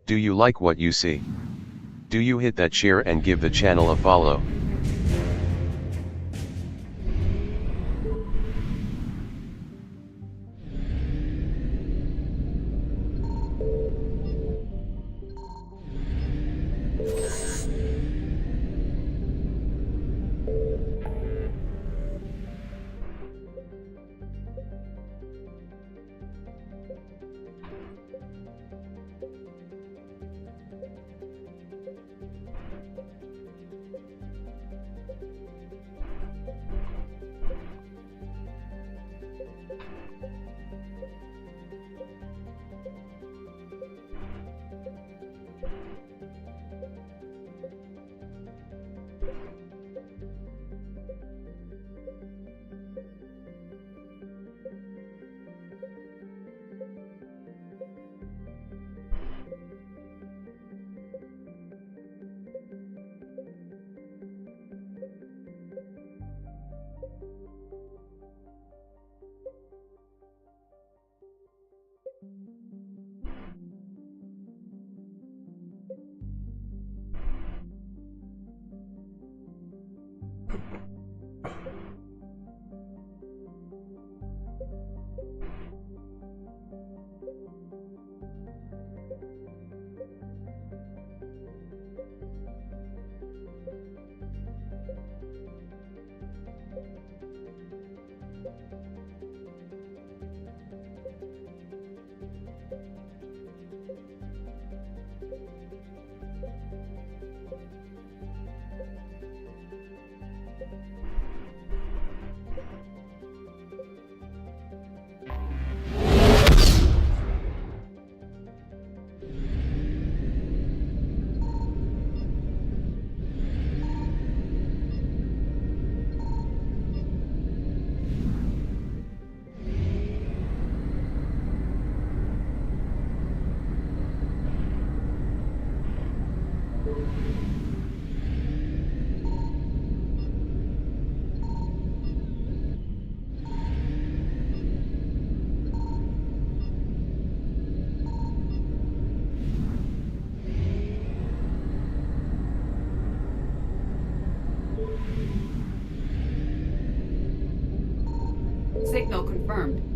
Do you like what you see? Do you hit that share and give the channel a follow? Signal confirmed.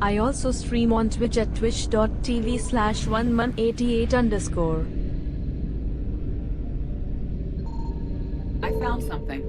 I also stream on Twitch at twitch.tv/oneman88_. I found something.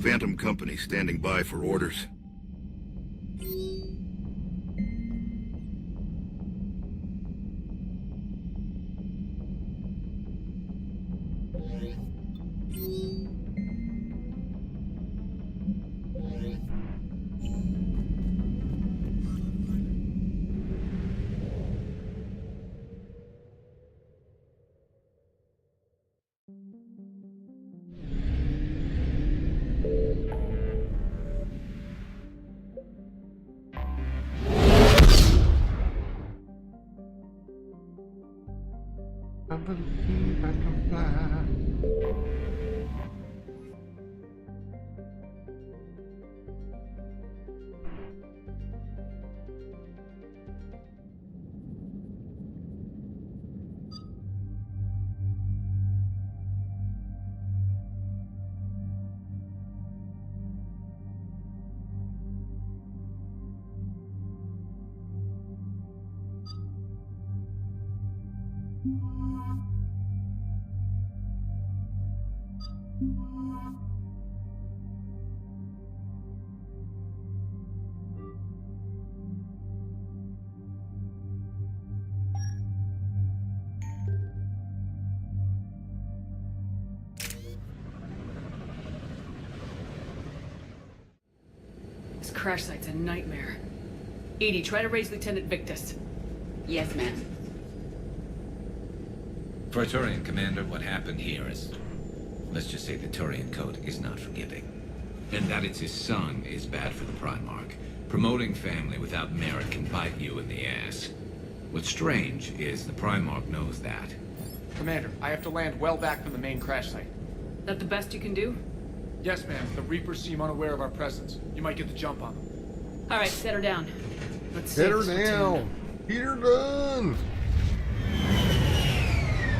Phantom Company standing by for orders. This crash site's a nightmare. Edie, try to raise Lieutenant Victus. Yes, ma'am. For a Turian commander, what happened here is... let's just say the Turian code is not forgiving. And that it's his son is bad for the Primarch. Promoting family without merit can bite you in the ass. What's strange is the Primarch knows that. Commander, I have to land well back from the main crash site. That the best you can do? Yes, ma'am. The Reapers seem unaware of our presence. You might get the jump on them. All right, set her down. Let's Set her save this down. Get her done.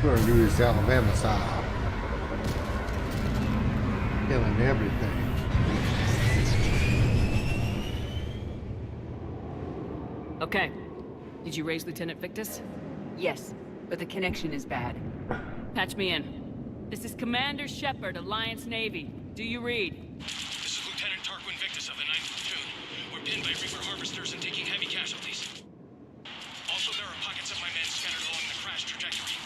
We're gonna do this Alabama style. Killing everything. Okay. Did you raise Lieutenant Victus? Yes, but the connection is bad. Patch me in. This is Commander Shepard, Alliance Navy. Do you read? This is Lieutenant Tarquin Victus of the 9th Platoon. We're pinned by Reaper harvesters and taking heavy casualties. Also, there are pockets of my men scattered along the crash trajectory.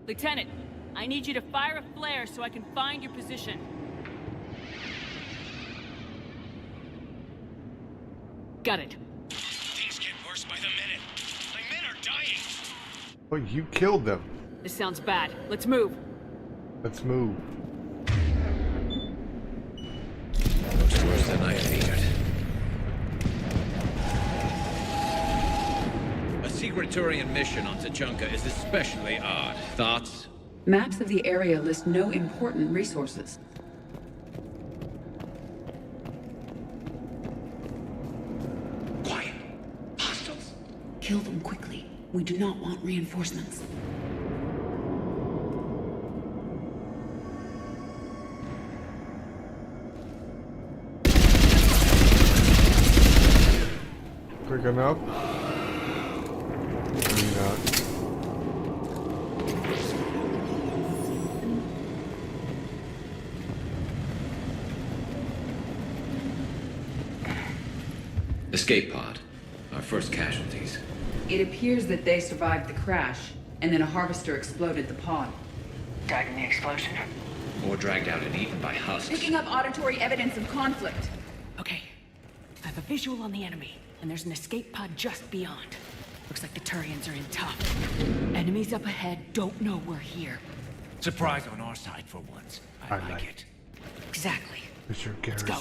Lieutenant, I need you to fire a flare so I can find your position. Got it. Things get worse by the minute. My men are dying. Oh, you killed them. This sounds bad. Let's move. Let's move. Looks worse than I feared. A secret Turian mission on Tachanka is especially odd. Thoughts? Maps of the area list no important resources. Quiet. Hostiles. Kill them quickly. We do not want reinforcements. Quick enough. Maybe not. Escape pod. Our first casualties. It appears that they survived the crash, and then a harvester exploded the pod. Died in the explosion? Or dragged out and eaten by husks. Picking up auditory evidence of conflict. Okay. I have a visual on the enemy, and there's an escape pod just beyond. Looks like the Turians are in tough. Enemies up ahead don't know we're here. Surprise on our side for once. I like it. Exactly. Mr. Let's go.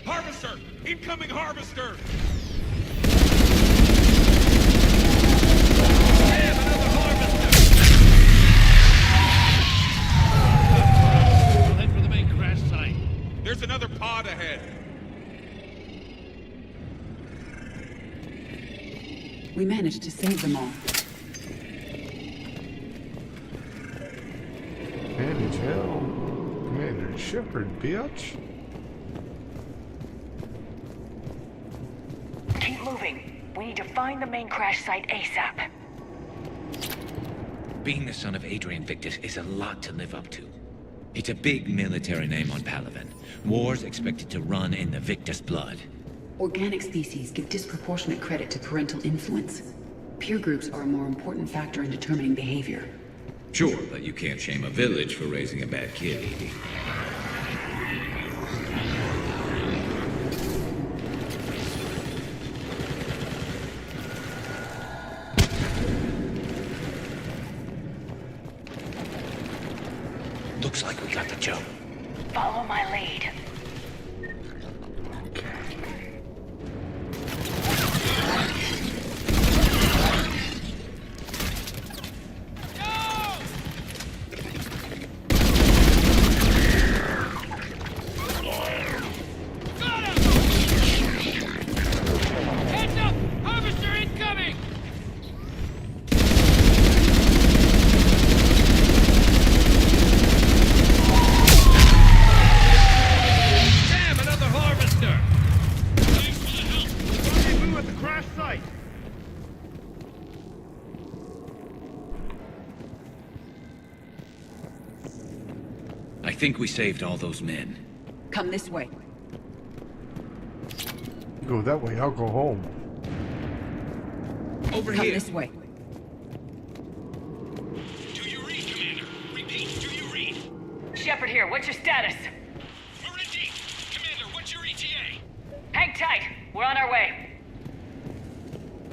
Harvester! Incoming harvester! We'll head for the main crash site. There's another pod ahead. We managed to save them all. Manage hell. Commander Shepard, bitch. Keep moving. We need to find the main crash site ASAP. Being the son of Adrian Victus is a lot to live up to. It's a big military name on Palaven. War's expected to run in the Victus blood. Organic species give disproportionate credit to parental influence. Peer groups are a more important factor in determining behavior. Sure, but you can't shame a village for raising a bad kid, Edie. Looks like we got the jump. Follow my lead. think we saved all those men. Come this way. Go that way, I'll go home. Over Come here. this way. Do you read, Commander? Repeat, do you read? Shepard here, what's your status? We're in deep. Commander, what's your ETA? Hang tight, we're on our way.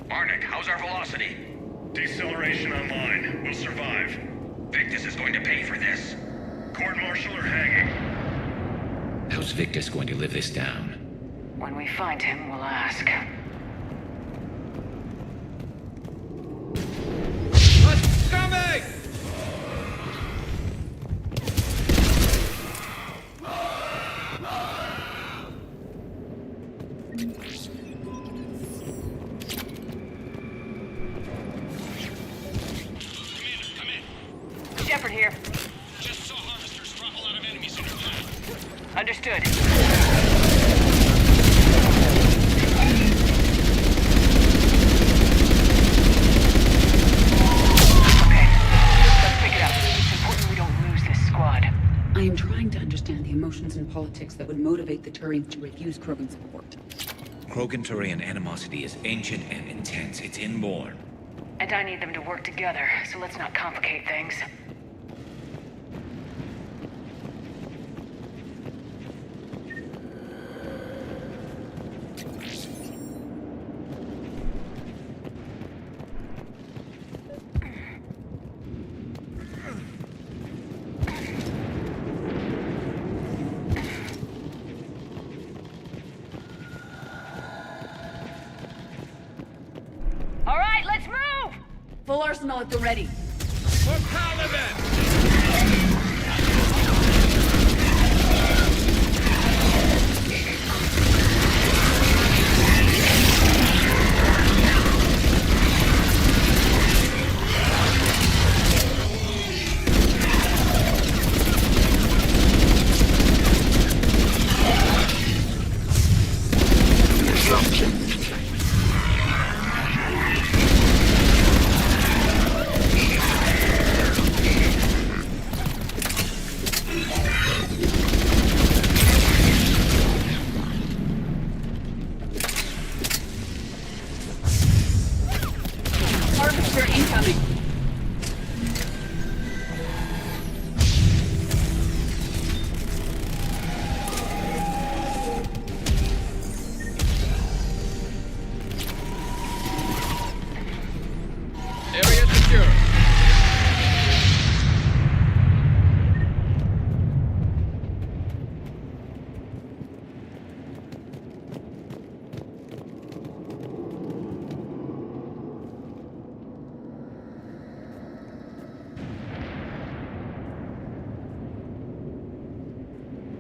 Arnik, how's our velocity? Deceleration online. We'll survive. Victus is going to pay for this. Court-martial or hanging? How's Victus going to live this down? When we find him, we'll ask. What's coming? Commander, come in. Shepard here. Just saw harvesters drop a lot of enemies in your path. Understood. I am trying to understand the emotions and politics that would motivate the Turians to refuse Krogan support. Krogan-Turian animosity is ancient and intense. It's inborn. And I need them to work together, so let's not complicate things. All right, let's move! Full arsenal at the ready. For Paladin! Harvester incoming. Area secure.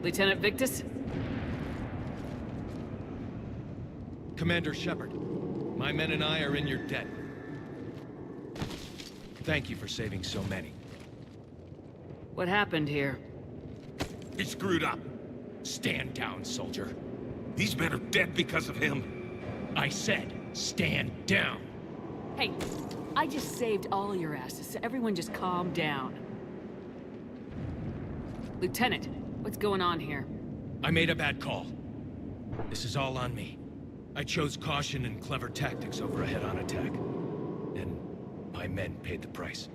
Lieutenant Victus? Commander Shepard, my men and I are in your debt. Thank you for saving so many. What happened here? He screwed up. Stand down, soldier. These men are dead because of him. I said, stand down. Hey, I just saved all your asses, so everyone just calm down. Lieutenant, what's going on here? I made a bad call. This is all on me. I chose caution and clever tactics over a head-on attack. And my men paid the price.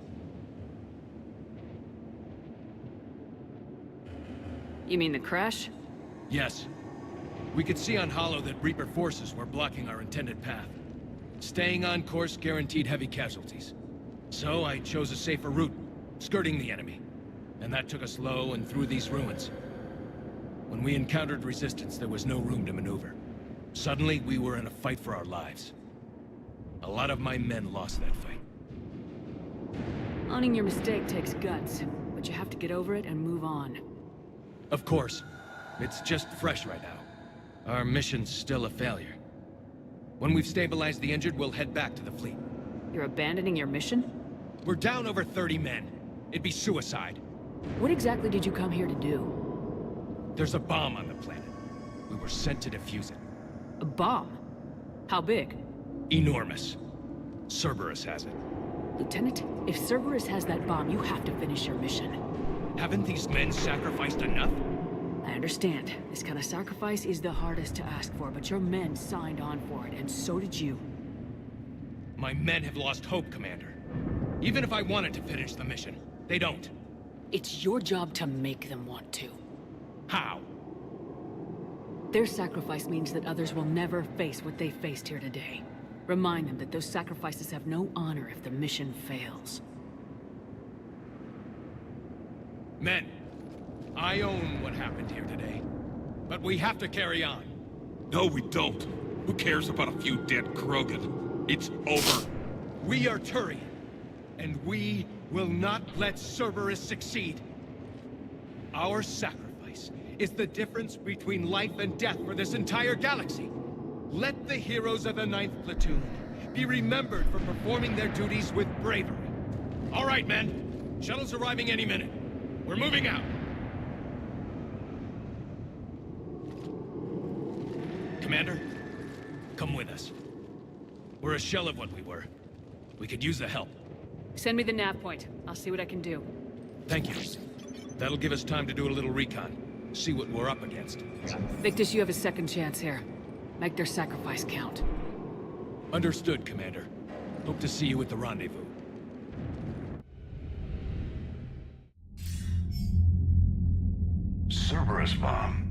You mean the crash? Yes. We could see on Hollow that Reaper forces were blocking our intended path. Staying on course guaranteed heavy casualties. So I chose a safer route, skirting the enemy. And that took us low and through these ruins. When we encountered resistance, there was no room to maneuver. Suddenly, we were in a fight for our lives. A lot of my men lost that fight. Owning your mistake takes guts, but you have to get over it and move on. Of course. It's just fresh right now. Our mission's still a failure. When we've stabilized the injured, we'll head back to the fleet. You're abandoning your mission? We're down over 30 men. It'd be suicide. What exactly did you come here to do? There's a bomb on the planet. We were sent to defuse it. A bomb? How big? Enormous. Cerberus has it. Lieutenant, if Cerberus has that bomb, you have to finish your mission. Haven't these men sacrificed enough? I understand. This kind of sacrifice is the hardest to ask for, but your men signed on for it, and so did you. My men have lost hope, Commander. Even if I wanted to finish the mission, they don't. It's your job to make them want to. How? Their sacrifice means that others will never face what they faced here today. Remind them that those sacrifices have no honor if the mission fails. Men, I own what happened here today. But we have to carry on. No, we don't. Who cares about a few dead Krogan? It's over. We are Turian, and we will not let Cerberus succeed. Our sacrifice is the difference between life and death for this entire galaxy. Let the heroes of the 9th Platoon be remembered for performing their duties with bravery. All right, men. Shuttle's arriving any minute. We're moving out. Commander, come with us. We're a shell of what we were. We could use the help. Send me the nav point. I'll see what I can do. Thank you. That'll give us time to do a little recon. See what we're up against. Victus, you have a second chance here. Make their sacrifice count. Understood, Commander. Hope to see you at the rendezvous. Cerberus bomb.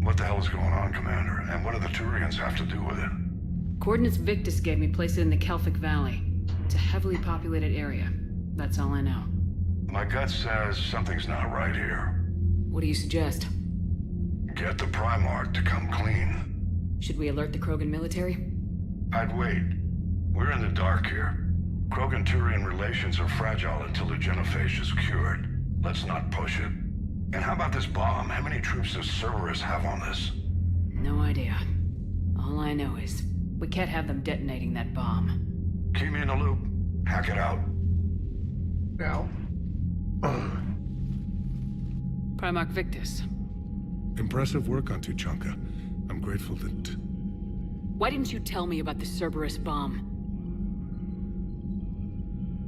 What the hell is going on, Commander? And what do the Turians have to do with it? Coordinates Victus gave me place it in the Kelphic Valley. It's a heavily populated area. That's all I know. My gut says something's not right here. What do you suggest? Get the Primarch to come clean. Should we alert the Krogan military? I'd wait. We're in the dark here. Krogan-Turian relations are fragile until the genophage is cured. Let's not push it. And how about this bomb? How many troops does Cerberus have on this? No idea. All I know is, we can't have them detonating that bomb. Keep me in the loop. Hack it out. Now. Primarch Victus. Impressive work on Tuchanka. I'm grateful that... Why didn't you tell me about the Cerberus bomb?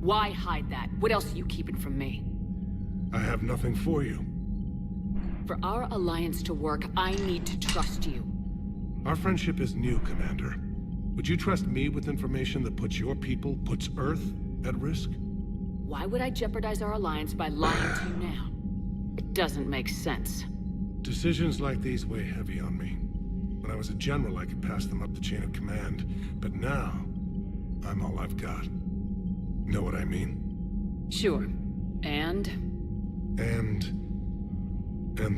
Why hide that? What else are you keeping from me? I have nothing for you. For our alliance to work, I need to trust you. Our friendship is new, Commander. Would you trust me with information that puts your people, puts Earth, at risk? Why would I jeopardize our alliance by lying to you now? It doesn't make sense. Decisions like these weigh heavy on me. When I was a general, I could pass them up the chain of command. But now, I'm all I've got. Know what I mean? Sure. And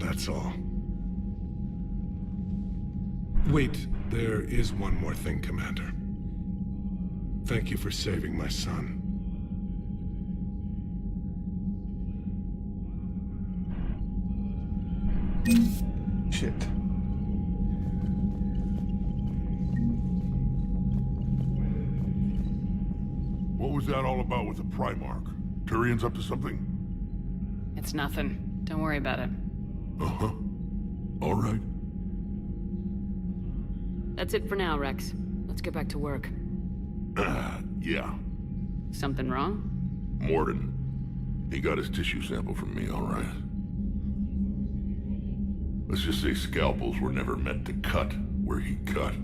that's all. Wait, there is one more thing, Commander. Thank you for saving my son. Shit. What was that all about with the Primarch? Turian's up to something? it's nothing. Don't worry about it. Uh-huh. All right. That's it for now, Rex. Let's get back to work. Yeah. Something wrong? Morden. He got his tissue sample from me, all right. Let's just say scalpels were never meant to cut where he cut.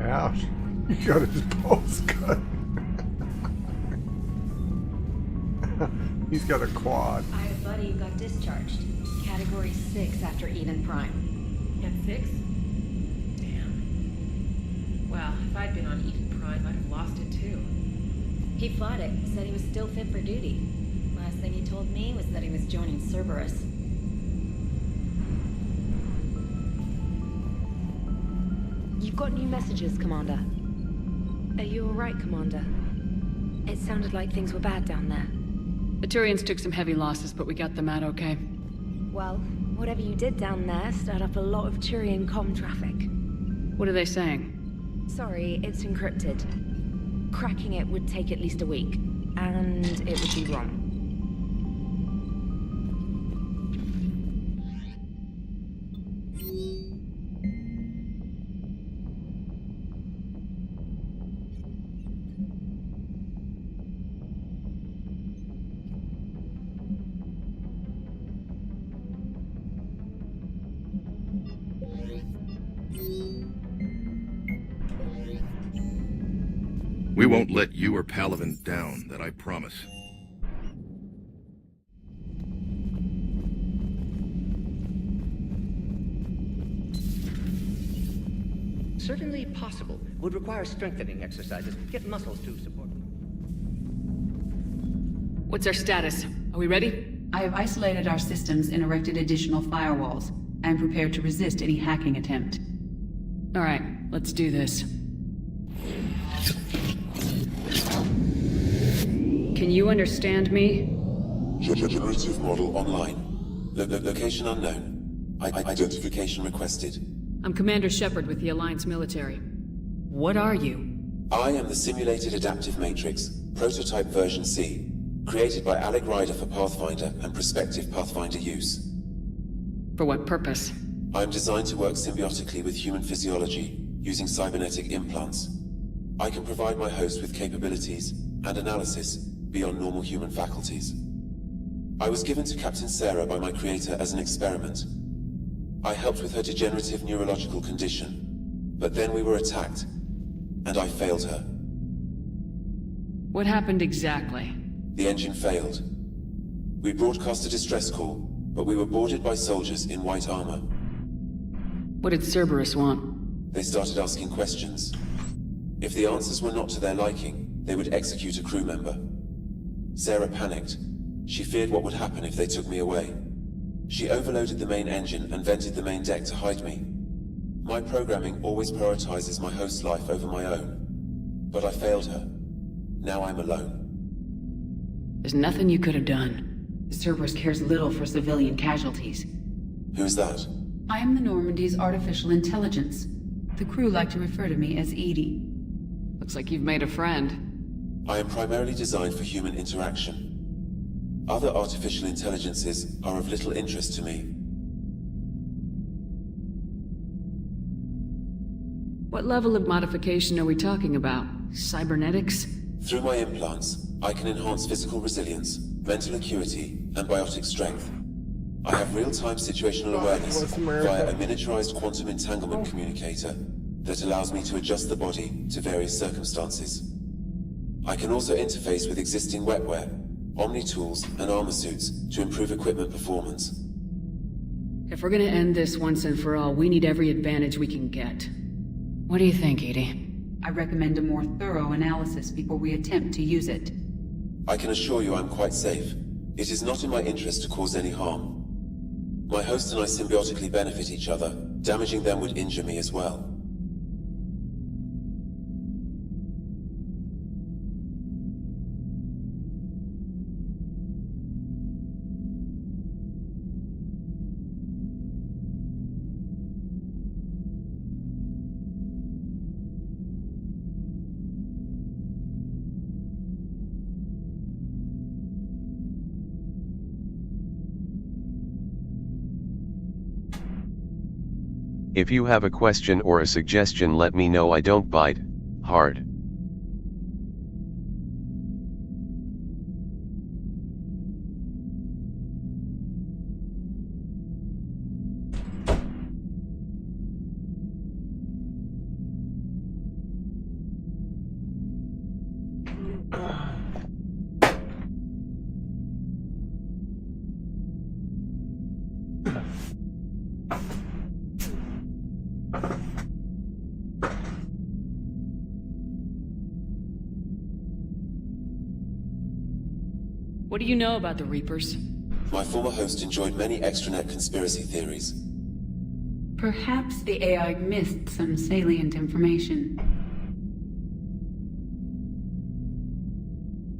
Ouch. He got his balls cut. He's got a quad. I have a buddy who got discharged. Category 6 after Eden Prime. At 6? Damn. Well, if I'd been on Eden Prime, I'd have lost it too. He fought it, said he was still fit for duty. Last thing he told me was that he was joining Cerberus. You've got new messages, Commander. Are you alright, Commander? It sounded like things were bad down there. The Turians took some heavy losses, but we got them out okay. Well, whatever you did down there stirred up a lot of Turian comm traffic. What are they saying? Sorry, it's encrypted. Cracking it would take at least a week, and it would be wrong. won't let you or Palaven down, that I promise. Certainly possible. Would require strengthening exercises. Get muscles to support. What's our status? Are we ready? I have isolated our systems and erected additional firewalls. I am prepared to resist any hacking attempt. All right, let's do this. Can you understand me? Generative model online. Location unknown. Identification requested. I'm Commander Shepard with the Alliance military. What are you? I am the Simulated Adaptive Matrix, Prototype version C, created by Alec Ryder for Pathfinder and prospective Pathfinder use. For what purpose? I am designed to work symbiotically with human physiology, using cybernetic implants. I can provide my host with capabilities and analysis beyond normal human faculties. I was given to Captain Sarah by my creator as an experiment. I helped with her degenerative neurological condition, but then we were attacked, and I failed her. What happened exactly? The engine failed. We broadcast a distress call, but we were boarded by soldiers in white armor. What did Cerberus want? They started asking questions. If the answers were not to their liking, they would execute a crew member. Sarah panicked. She feared what would happen if they took me away. She overloaded the main engine and vented the main deck to hide me. My programming always prioritizes my host's life over my own. But I failed her. Now I'm alone. There's nothing you could have done. Cerberus cares little for civilian casualties. Who's that? I am the Normandy's artificial intelligence. The crew like to refer to me as Edie. Looks like you've made a friend. I am primarily designed for human interaction. Other artificial intelligences are of little interest to me. What level of modification are we talking about? Cybernetics? Through my implants, I can enhance physical resilience, mental acuity, and biotic strength. I have real-time situational awareness via a miniaturized quantum entanglement communicator that allows me to adjust the body to various circumstances. I can also interface with existing wetware, Omni-tools, and armor suits to improve equipment performance. If we're gonna end this once and for all, we need every advantage we can get. What do you think, Edie? I recommend a more thorough analysis before we attempt to use it. I can assure you I'm quite safe. It is not in my interest to cause any harm. My host and I symbiotically benefit each other. Damaging them would injure me as well. If you have a question or a suggestion, let me know. I don't bite hard. What do you know about the Reapers? My former host enjoyed many extranet conspiracy theories. Perhaps the AI missed some salient information.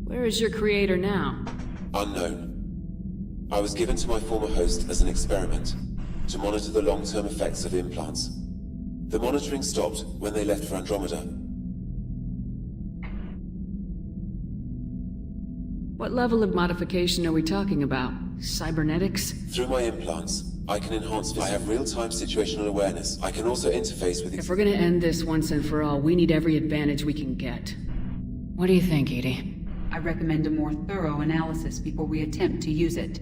Where is your creator now? Unknown. I was given to my former host as an experiment, to monitor the long-term effects of implants. The monitoring stopped when they left for Andromeda. What level of modification are we talking about? Cybernetics? Through my implants, I can enhance. I have real-time situational awareness. I can also interface with. If we're gonna end this once and for all, we need every advantage we can get. What do you think, Edie? I recommend a more thorough analysis before we attempt to use it.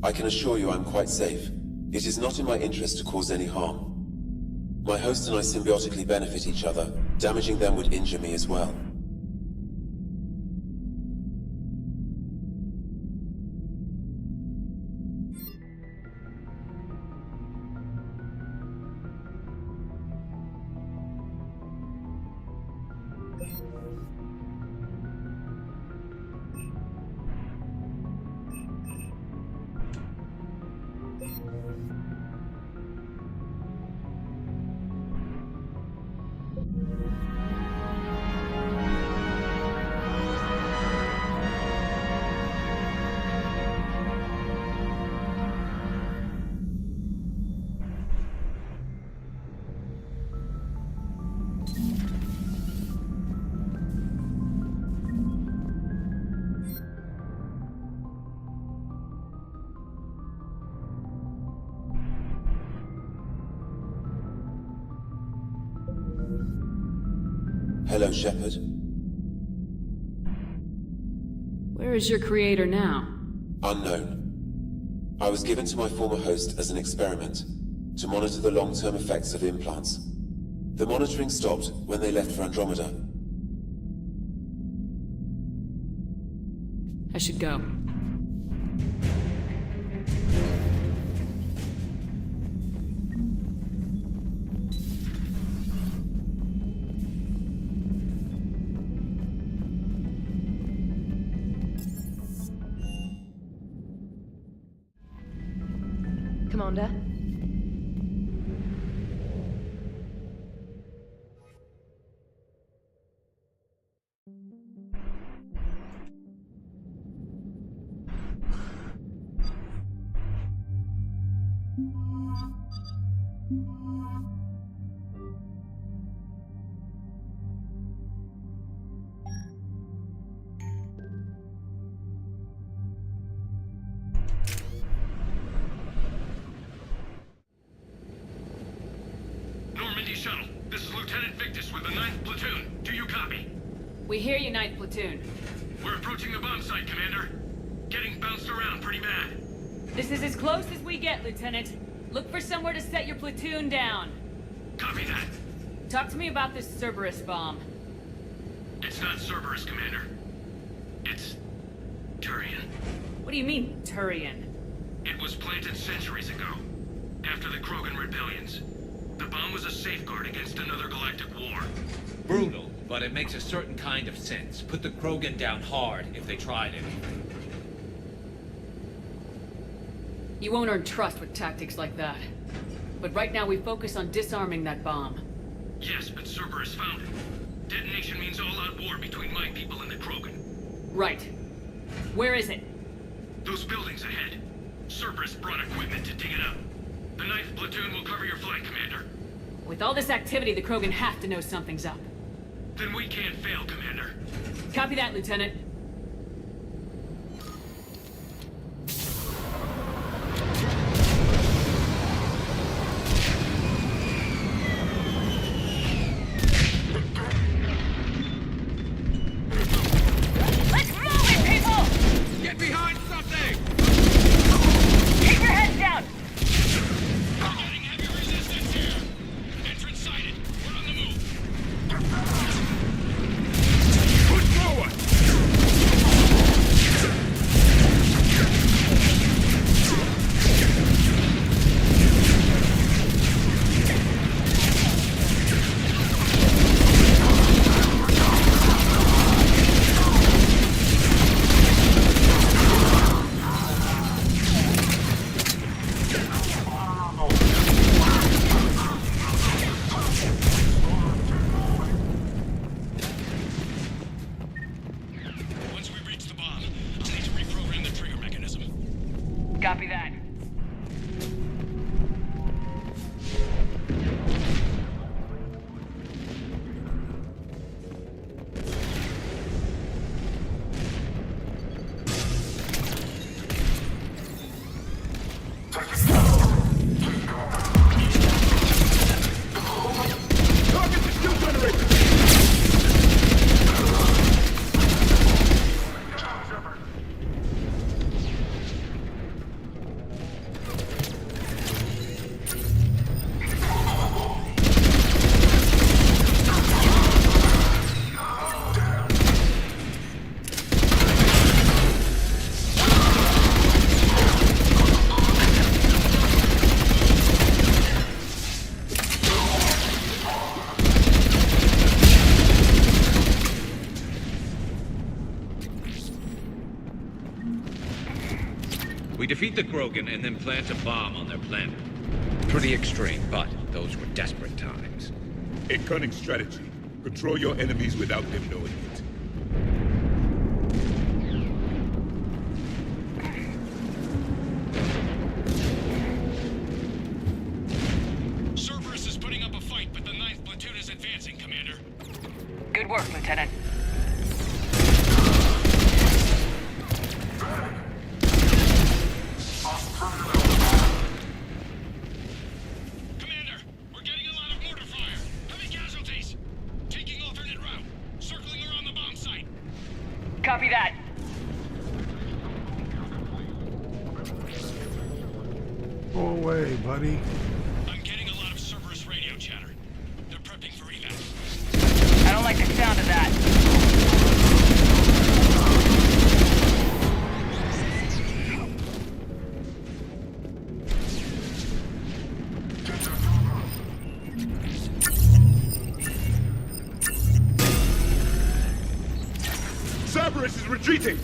I can assure you I'm quite safe. It is not in my interest to cause any harm. My host and I symbiotically benefit each other. Damaging them would injure me as well. Hello, Shepard. Where is your creator now? Unknown. I was given to my former host as an experiment to monitor the long-term effects of implants. The monitoring stopped when they left for Andromeda. I should go. Commander? Shuttle. This is Lieutenant Victus with the 9th Platoon. Do you copy? We hear you, 9th Platoon. We're approaching the bomb site, Commander. Getting bounced around pretty bad. This is as close as we get, Lieutenant. Look for somewhere to set your platoon down. Copy that. Talk to me about this Cerberus bomb. It's not Cerberus, Commander. It's Turian. What do you mean, Turian? It was planted centuries ago, after the Krogan rebellions. The bomb was a safeguard against another galactic war. Brutal, but it makes a certain kind of sense. Put the Krogan down hard if they tried anything. You won't earn trust with tactics like that. But right now we focus on disarming that bomb. Yes, but Cerberus found it. Detonation means all-out war between my people and the Krogan. Right. Where is it? Those buildings ahead. Cerberus brought equipment to dig it up. The 9th Platoon will cover your flank, Commander. With all this activity, the Krogan have to know something's up. Then we can't fail, Commander. Copy that, Lieutenant. Let's move it, people! Get behind something! Keep your heads down! We're getting heavy resistance here! Entrance sighted! We're on the move! Push forward! Copy that. We defeat the Krogan and then plant a bomb on their planet. Pretty extreme, but those were desperate times. A cunning strategy. Control your enemies without them knowing it. Cerberus is putting up a fight, but the 9th Platoon is advancing, Commander. Good work, Lieutenant. Commander, we're getting a lot of mortar fire. Heavy casualties. Taking alternate route. that. Go away, buddy. I'm getting a lot of Cerberus radio chatter. They're prepping for evac. I don't like the sound of that. Cerberus is retreating!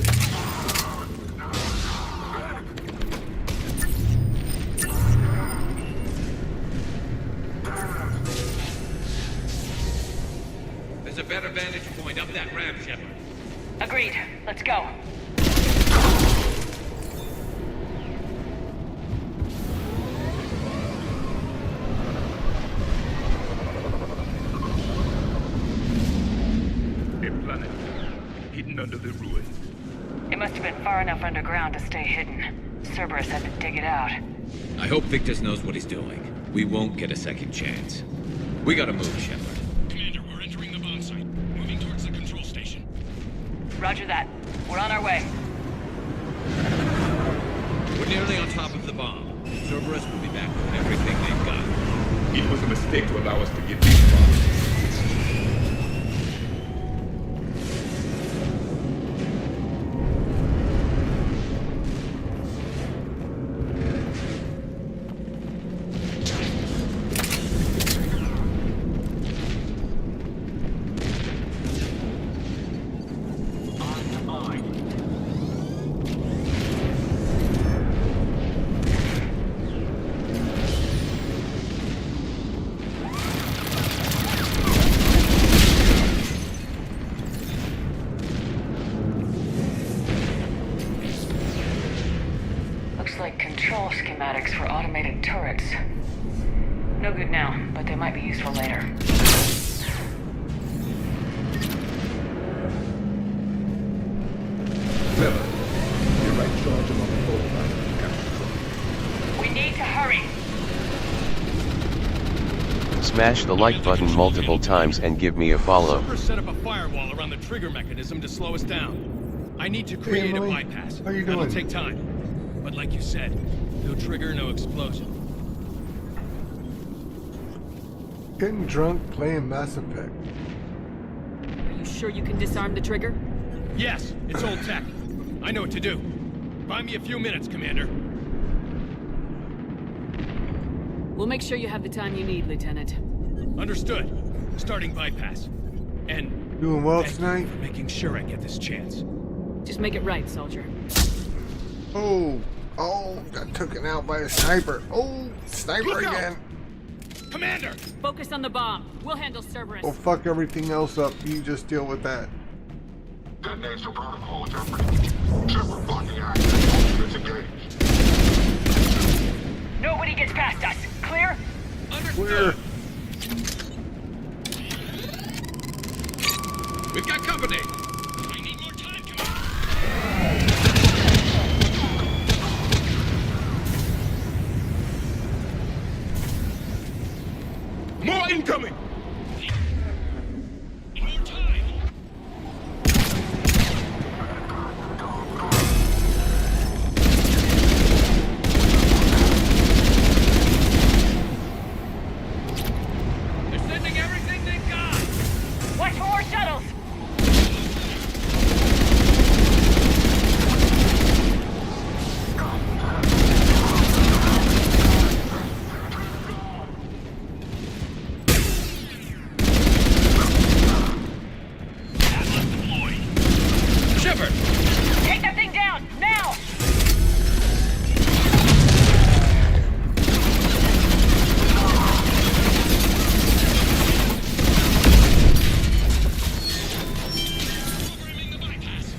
There's a better vantage point up that ramp, Shepard. Agreed. Let's go. A planet hidden under the ruins. It must have been far enough underground to stay hidden. Cerberus had to dig it out. I hope Victus knows what he's doing. We won't get a second chance. We gotta move, Shepard. Commander, we're entering the bomb site. Moving towards the control station. Roger that. We're on our way. We're nearly on top of the bomb. Cerberus will be back with everything they've got. It was a mistake to allow us to get this far. Looks like control schematics for automated turrets. No good now, but they might be useful later. Clever. You're right charge along the whole line. We need to hurry. Smash the like button multiple times and give me a follow. Cerberus set up a firewall around the trigger mechanism to slow us down. I need to create a bypass. How you That'll doing? take time. But like you said, no trigger, no explosion. Getting drunk, playing Mass Effect. Are you sure you can disarm the trigger? Yes, it's old tech. I know what to do. Buy me a few minutes, Commander. We'll make sure you have the time you need, Lieutenant. Understood. Starting bypass. And Doing well thank tonight? you for making sure I get this chance. Just make it right, soldier. Oh, got taken out by a sniper. Oh, sniper Look out! again. Commander! Focus on the bomb. We'll handle Cerberus. Well, fuck everything else up. You just deal with that. Detonation protocol interpreted. Shepard blocking access. Let's engage. Nobody gets past us. Clear? Clear. We've got company! I need more time, Commander! More incoming! More time! They're sending everything they've got! Watch for more shuttles! Shepard! Take that thing down, now! Programming the bypass.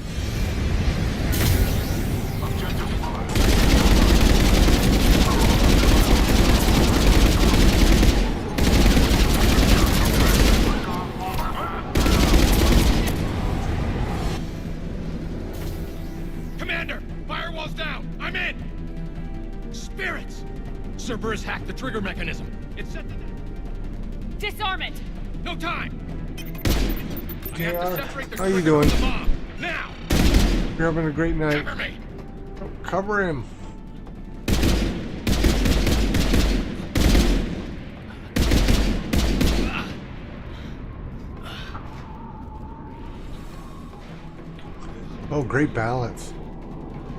Commander! Firewall's down! I'm in! Spirits! Cerberus hacked the trigger mechanism. It's set to... Disarm it! No time! I have to JR, separate the how you trigger doing? from the bomb. Now! You're having a great night. Cover me. Oh, cover him. Oh, great balance.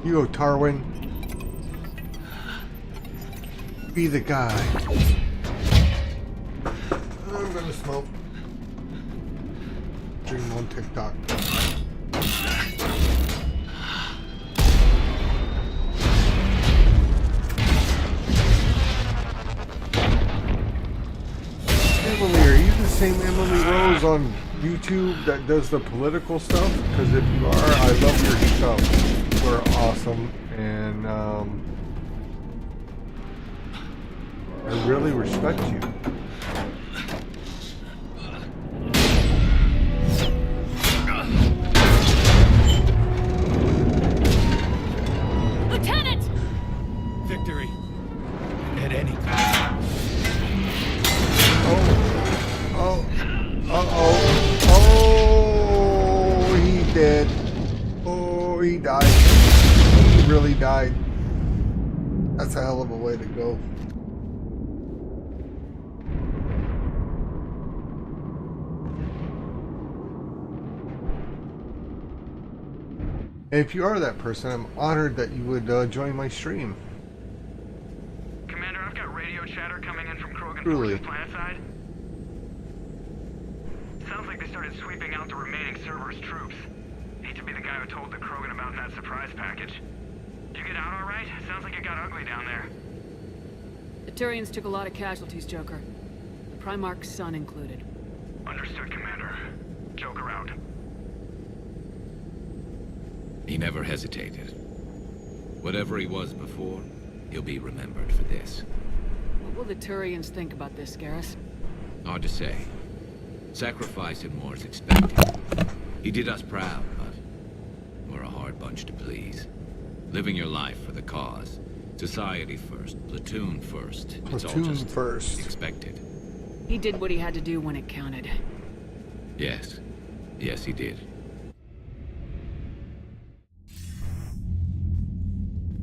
You go, Tarwin. Be the guy. I'm gonna smoke. Dream on TikTok. Emily, are you the same Emily Rose on YouTube that does the political stuff? Because if you are, I love your stuff. You're awesome, and I really respect you. Lieutenant! Victory. At any cost. Oh, he dead. Oh, he died. He really died. That's a hell of a way to go. And if you are that person, I'm honored that you would join my stream. Commander, I've got radio chatter coming in from Krogan Truly. forces planetside. Sounds like they started sweeping out the remaining Cerberus troops. Hate to be the guy who told the Krogan about that surprise package. Did you get out all right? Sounds like it got ugly down there. The Turians took a lot of casualties, Joker. The Primarch's son included. Understood, Commander. Joker out. He never hesitated. Whatever he was before, he'll be remembered for this. What will the Turians think about this, Garrus? Hard to say. Sacrifice and more is expected. He did us proud, but we're a hard bunch to please. Living your life for the cause. Society first, platoon first. It's all Platoon just first. expected. He did what he had to do when it counted. Yes. Yes, he did.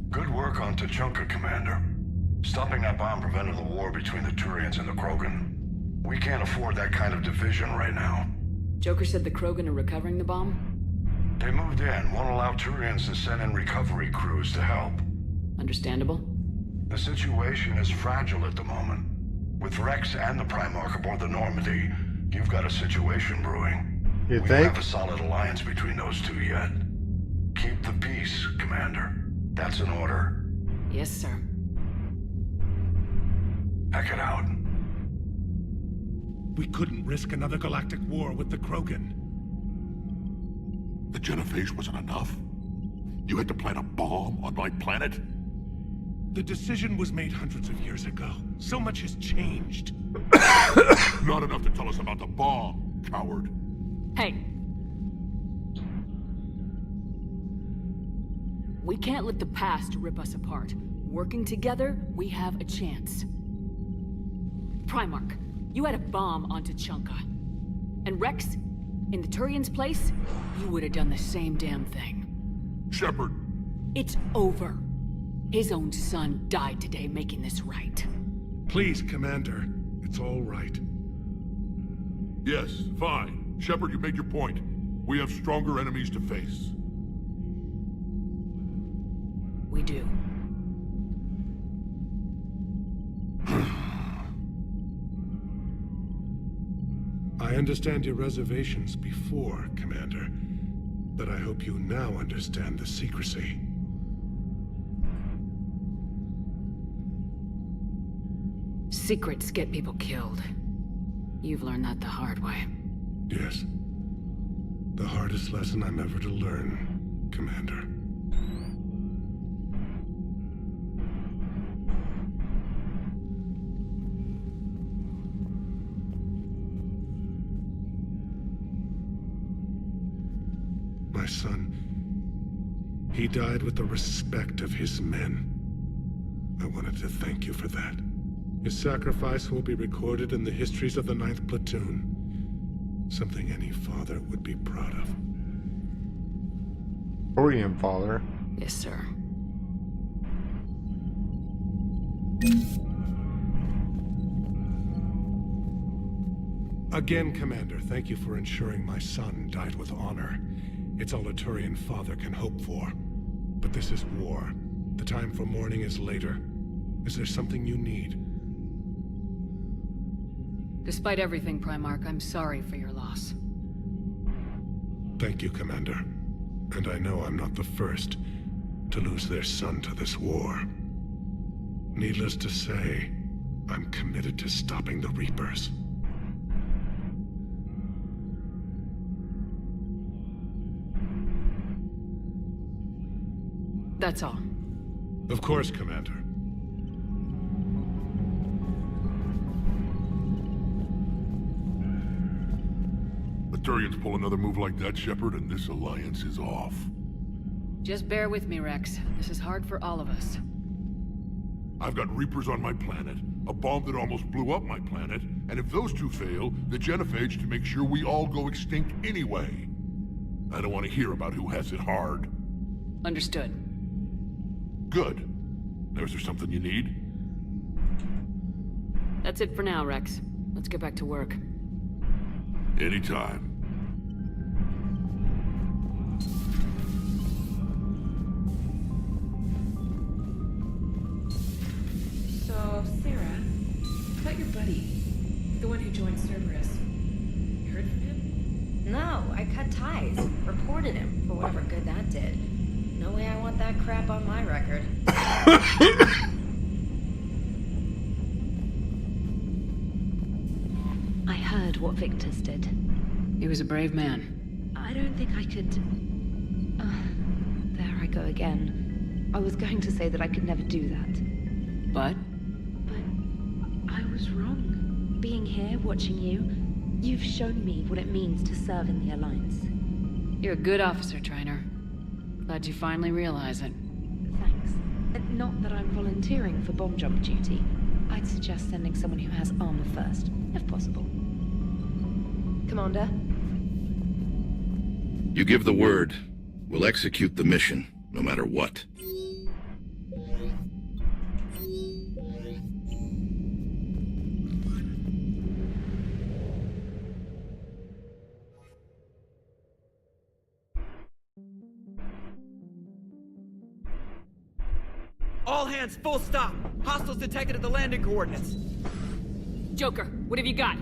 Good work on Tuchanka, Commander. Stopping that bomb prevented the war between the Turians and the Krogan. We can't afford that kind of division right now. Joker said the Krogan are recovering the bomb? They moved in, won't allow Turians to send in recovery crews to help. Understandable. The situation is fragile at the moment. With Rex and the Primarch aboard the Normandy, you've got a situation brewing. You We think? don't have a solid alliance between those two yet. Keep the peace, Commander. That's an order. Yes, sir. Heck it out. We couldn't risk another galactic war with the Krogan. The genophage wasn't enough? You had to plant a bomb on my planet? The decision was made hundreds of years ago. So much has changed. Not enough to tell us about the bomb, coward. Hey! We can't let the past rip us apart. Working together, we have a chance. Primarch, you had a bomb on Tuchanka. And Rex, in the Turian's place, you would have done the same damn thing. Shepard! It's over. His own son died today making this right. Please, Commander. It's all right. Yes, fine. Shepard, you made your point. We have stronger enemies to face. We do. I understand your reservations before, Commander. But I hope you now understand the secrecy. Secrets get people killed. You've learned that the hard way. Yes. The hardest lesson I'm ever to learn, Commander. My son, he died with the respect of his men. I wanted to thank you for that. His sacrifice will be recorded in the histories of the 9th Platoon. Something any father would be proud of. Orion father. Yes, sir. Again, Commander, thank you for ensuring my son died with honor. It's all a Turian father can hope for. But this is war. The time for mourning is later. Is there something you need? Despite everything, Primarch, I'm sorry for your loss. Thank you, Commander. And I know I'm not the first to lose their son to this war. Needless to say, I'm committed to stopping the Reapers. That's all. Of course, Commander. The Turians pull another move like that, Shepard, and this alliance is off. Just bear with me, Rex. This is hard for all of us. I've got Reapers on my planet, a bomb that almost blew up my planet, and if those two fail, the genophage to make sure we all go extinct anyway. I don't want to hear about who has it hard. Understood. Good. Now, is there something you need? That's it for now, Rex. Let's get back to work. Anytime. So, Sarah, about your buddy, the one who joined Cerberus. You heard from him? No, I cut ties. Reported him, for whatever good that did. No way I want that crap on my record. I heard what Victor's did. He was a brave man. I don't think I could... there I go again. I was going to say that I could never do that. But? But I was wrong. Being here, watching you, you've shown me what it means to serve in the Alliance. You're a good officer, Trainer. Glad you finally realize it. Thanks. Not that I'm volunteering for bomb jump duty. I'd suggest sending someone who has armor first, if possible. Commander? You give the word. We'll execute the mission, no matter what. All hands, full stop! Hostiles detected at the landing coordinates. Joker, what have you got?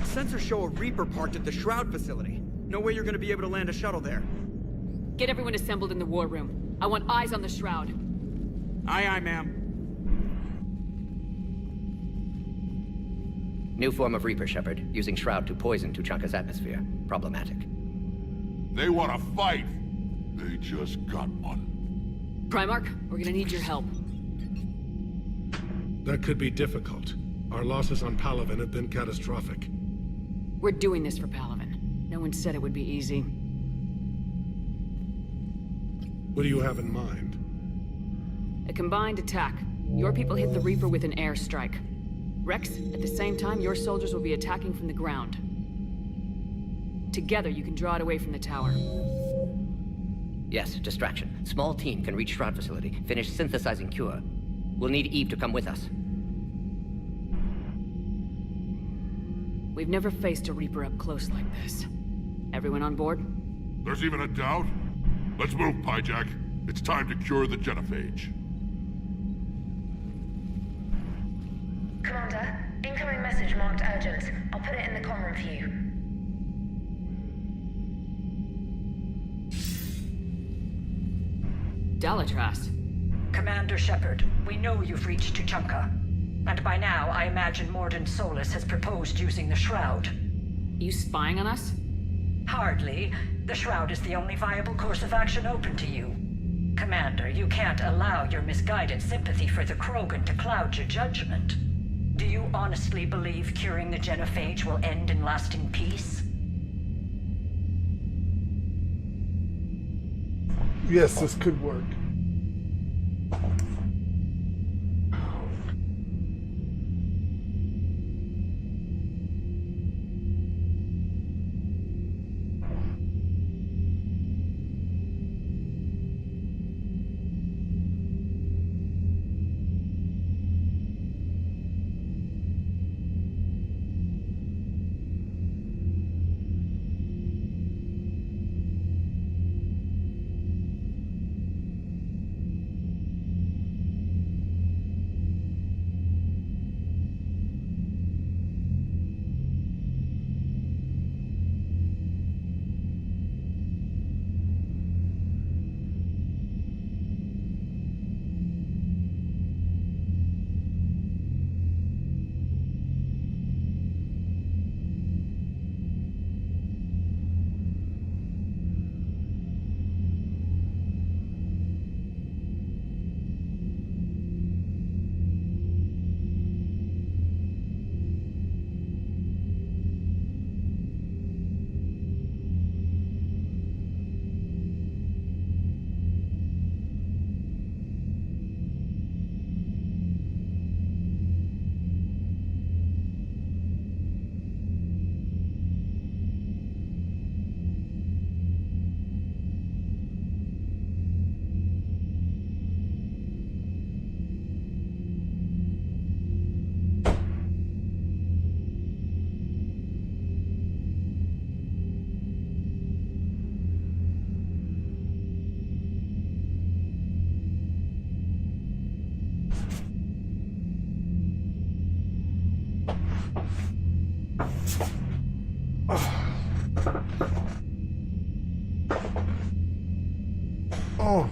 Sensors show a Reaper parked at the Shroud facility. No way you're gonna be able to land a shuttle there. Get everyone assembled in the war room. I want eyes on the Shroud. Aye, aye, ma'am. New form of Reaper, Shepard, using Shroud to poison Tuchanka's atmosphere. Problematic. They want to fight. They just got one. Primarch, we're gonna need your help. That could be difficult. Our losses on Palaven have been catastrophic. We're doing this for Palaven. No one said it would be easy. What do you have in mind? A combined attack. Your people hit the Reaper with an airstrike. Rex, at the same time, your soldiers will be attacking from the ground. Together, you can draw it away from the tower. Yes, distraction. Small team can reach Shroud facility, finish synthesizing cure. We'll need Eve to come with us. We've never faced a Reaper up close like this. Everyone on board? There's even a doubt? Let's move, Pyjack. It's time to cure the genophage. Commander, incoming message marked urgent. I'll put it in the comm room for you. Dalatras. Commander Shepard, we know you've reached Tuchanka. And by now, I imagine Mordin Solus has proposed using the Shroud. You spying on us? Hardly. The Shroud is the only viable course of action open to you. Commander, you can't allow your misguided sympathy for the Krogan to cloud your judgment. Do you honestly believe curing the genophage will end in lasting peace? Yes, this could work. Oh.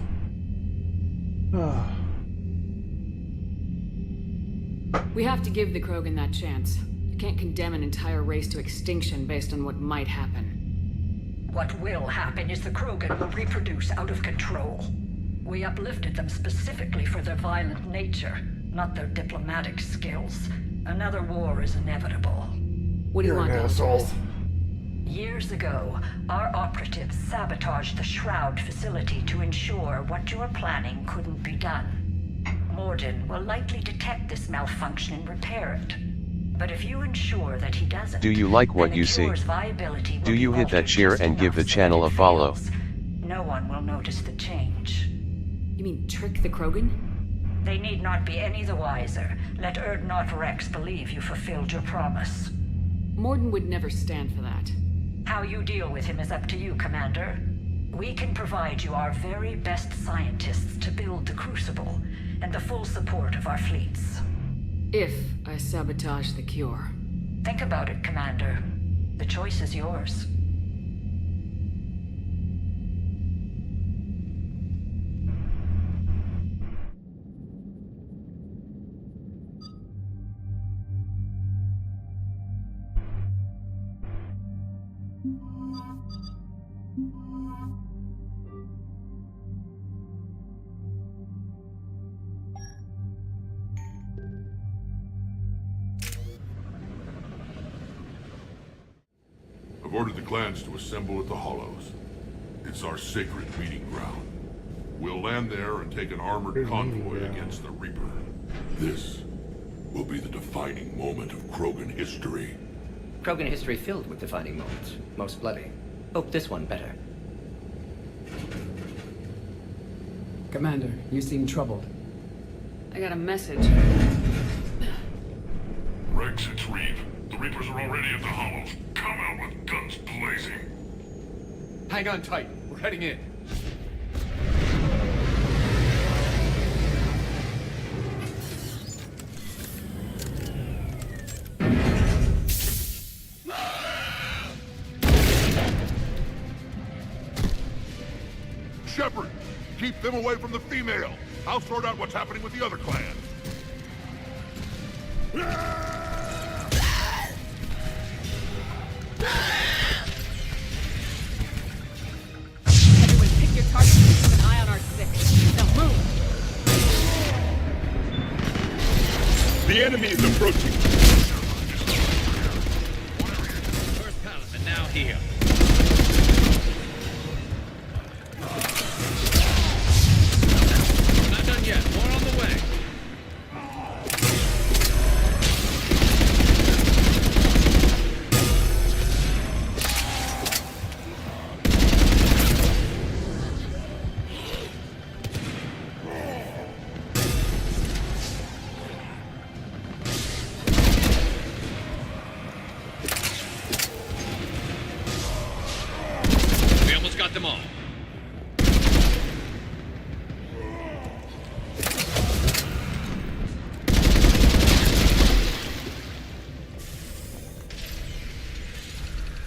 We have to give the Krogan that chance. You can't condemn an entire race to extinction based on what might happen. What will happen is the Krogan will reproduce out of control. We uplifted them specifically for their violent nature, not their diplomatic skills. Another war is inevitable. What do you want, asshole? Years ago, our operatives sabotaged the Shroud facility to ensure what you were planning couldn't be done. Morden will likely detect this malfunction and repair it. But if you ensure that he doesn't, do you like what you see? Do you hit that share and give the channel a follow? No one will notice the change. You mean trick the Krogan? They need not be any the wiser. Let Urdnot Rex believe you fulfilled your promise. Morden would never stand for that. How you deal with him is up to you, Commander. We can provide you our very best scientists to build the Crucible, and the full support of our fleets. If I sabotage the cure. Think about it, Commander. The choice is yours. I've ordered the clans to assemble at the Hollows. It's our sacred meeting ground. We'll land there and take an armored convoy against the Reaper. This will be the defining moment of Krogan history. Krogan history filled with defining moments. Most bloody. Hope this one better. Commander, you seem troubled. I got a message. Rex, it's Reeve. The Reapers are already at the Hollows. Come out with guns blazing. Hang on tight. We're heading in. Shepard, keep them away from the female. I'll sort out what's happening with the other clan. Everyone pick your targets and keep an eye on our 6. Now move! The enemy is approaching. First pallet, and now here. Not done yet. More on the way. We almost got them all.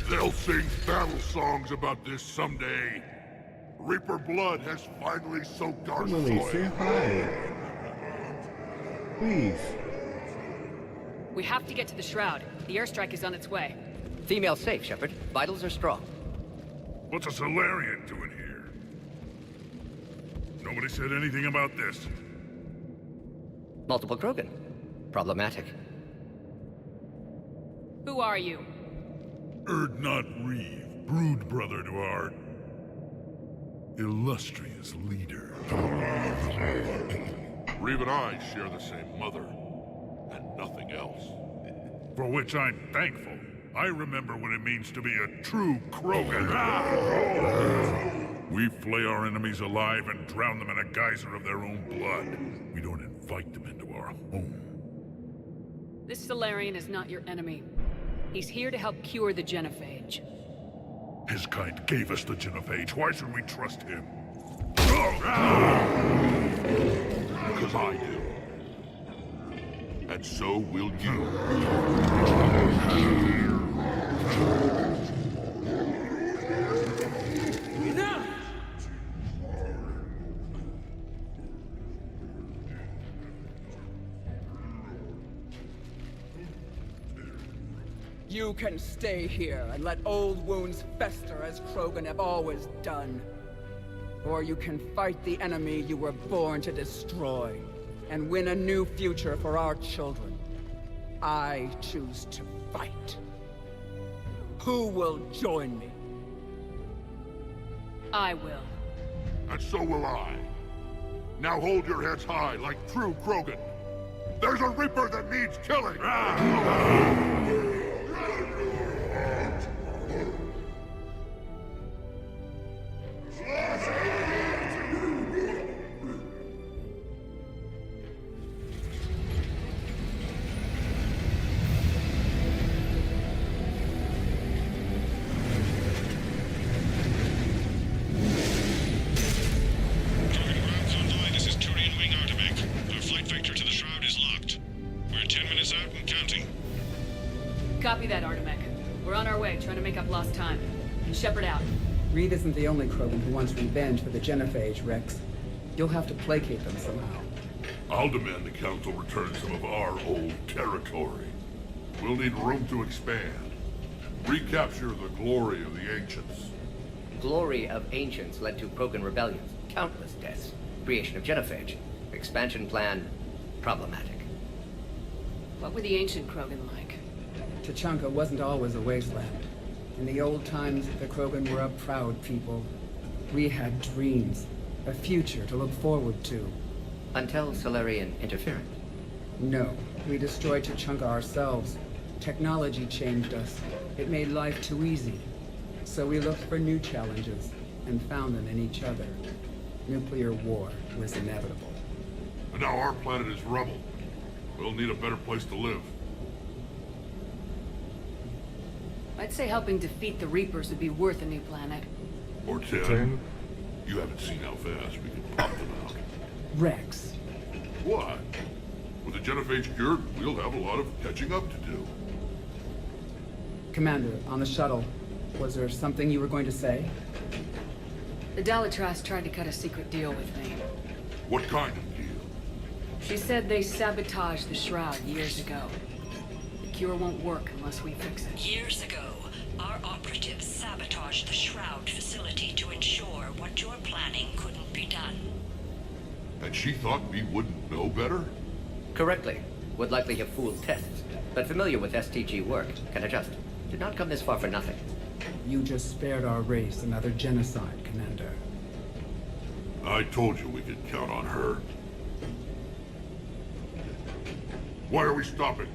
They'll sing battle songs about this someday. Reaper blood has finally soaked our Emily, soil. say hi. Please. We have to get to the Shroud. The airstrike is on its way. Female safe, Shepard. Vitals are strong. What's a Solarian doing here? Nobody said anything about this. Multiple Krogan. Problematic. Who are you? Urdnot Reeve, brood brother to our illustrious leader. Reeve and I share the same mother, and nothing else. For which I'm thankful. I remember what it means to be a true Krogan. We flay our enemies alive and drown them in a geyser of their own blood. We don't invite them into our home. This Solarian is not your enemy. He's here to help cure the genophage. His kind gave us the genophage. Why should we trust him? Because I do. And so will you. Enough! You can stay here and let old wounds fester as Krogan have always done. Or you can fight the enemy you were born to destroy, and win a new future for our children. I choose to fight. Who will join me? I will. And so will I. Now hold your heads high like true Krogan. There's a Reaper that needs killing! This is Turian Wing Artimac. Our flight vector to the Shroud is locked. We're 10 minutes out and counting. Copy that, Artemec. We're on our way, trying to make up lost time. And Shepard out. Reed isn't the only Krogan who wants revenge for the Genophage, Rex. You'll have to placate them somehow. I'll demand the Council return some of our old territory. We'll need room to expand. Recapture the glory of the Ancients. Glory of Ancients led to Krogan rebellions, countless deaths, creation of Genophage. Expansion plan, problematic. What were the ancient Krogan like? Tuchanka wasn't always a wasteland. In the old times, the Krogan were a proud people. We had dreams, a future to look forward to. Until Solarian interference. No, we destroyed Tuchanka ourselves. Technology changed us. It made life too easy. So we looked for new challenges, and found them in each other. Nuclear war was inevitable. And now our planet is rubble. We'll need a better place to live. I'd say helping defeat the Reapers would be worth a new planet. Or 10. You haven't seen how fast we can pop them out. Rex. What? With the Genophage cured, we'll have a lot of catching up to do. Commander, on the shuttle, was there something you were going to say? The Dalitras tried to cut a secret deal with me. What kind of deal? She said they sabotaged the Shroud years ago. The cure won't work unless we fix it. Years ago, our operatives sabotaged the Shroud facility to ensure what you're planning couldn't be done. And she thought we wouldn't know better? Correctly. Would likely have fooled tests, but familiar with STG work, can adjust. Did not come this far for nothing. You just spared our race another genocide, Commander. I told you we could count on her. Why are we stopping?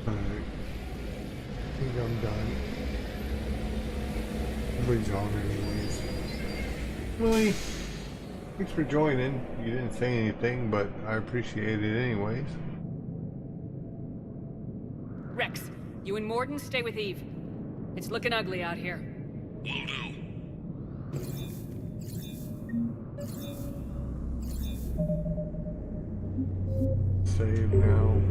I think I'm done. Nobody's on anyways. Really? Thanks for joining. You didn't say anything, but I appreciate it anyways. Rex, you and Morden stay with Eve. It's looking ugly out here. Will do. Save now.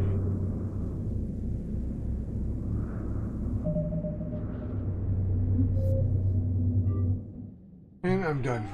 And I'm done.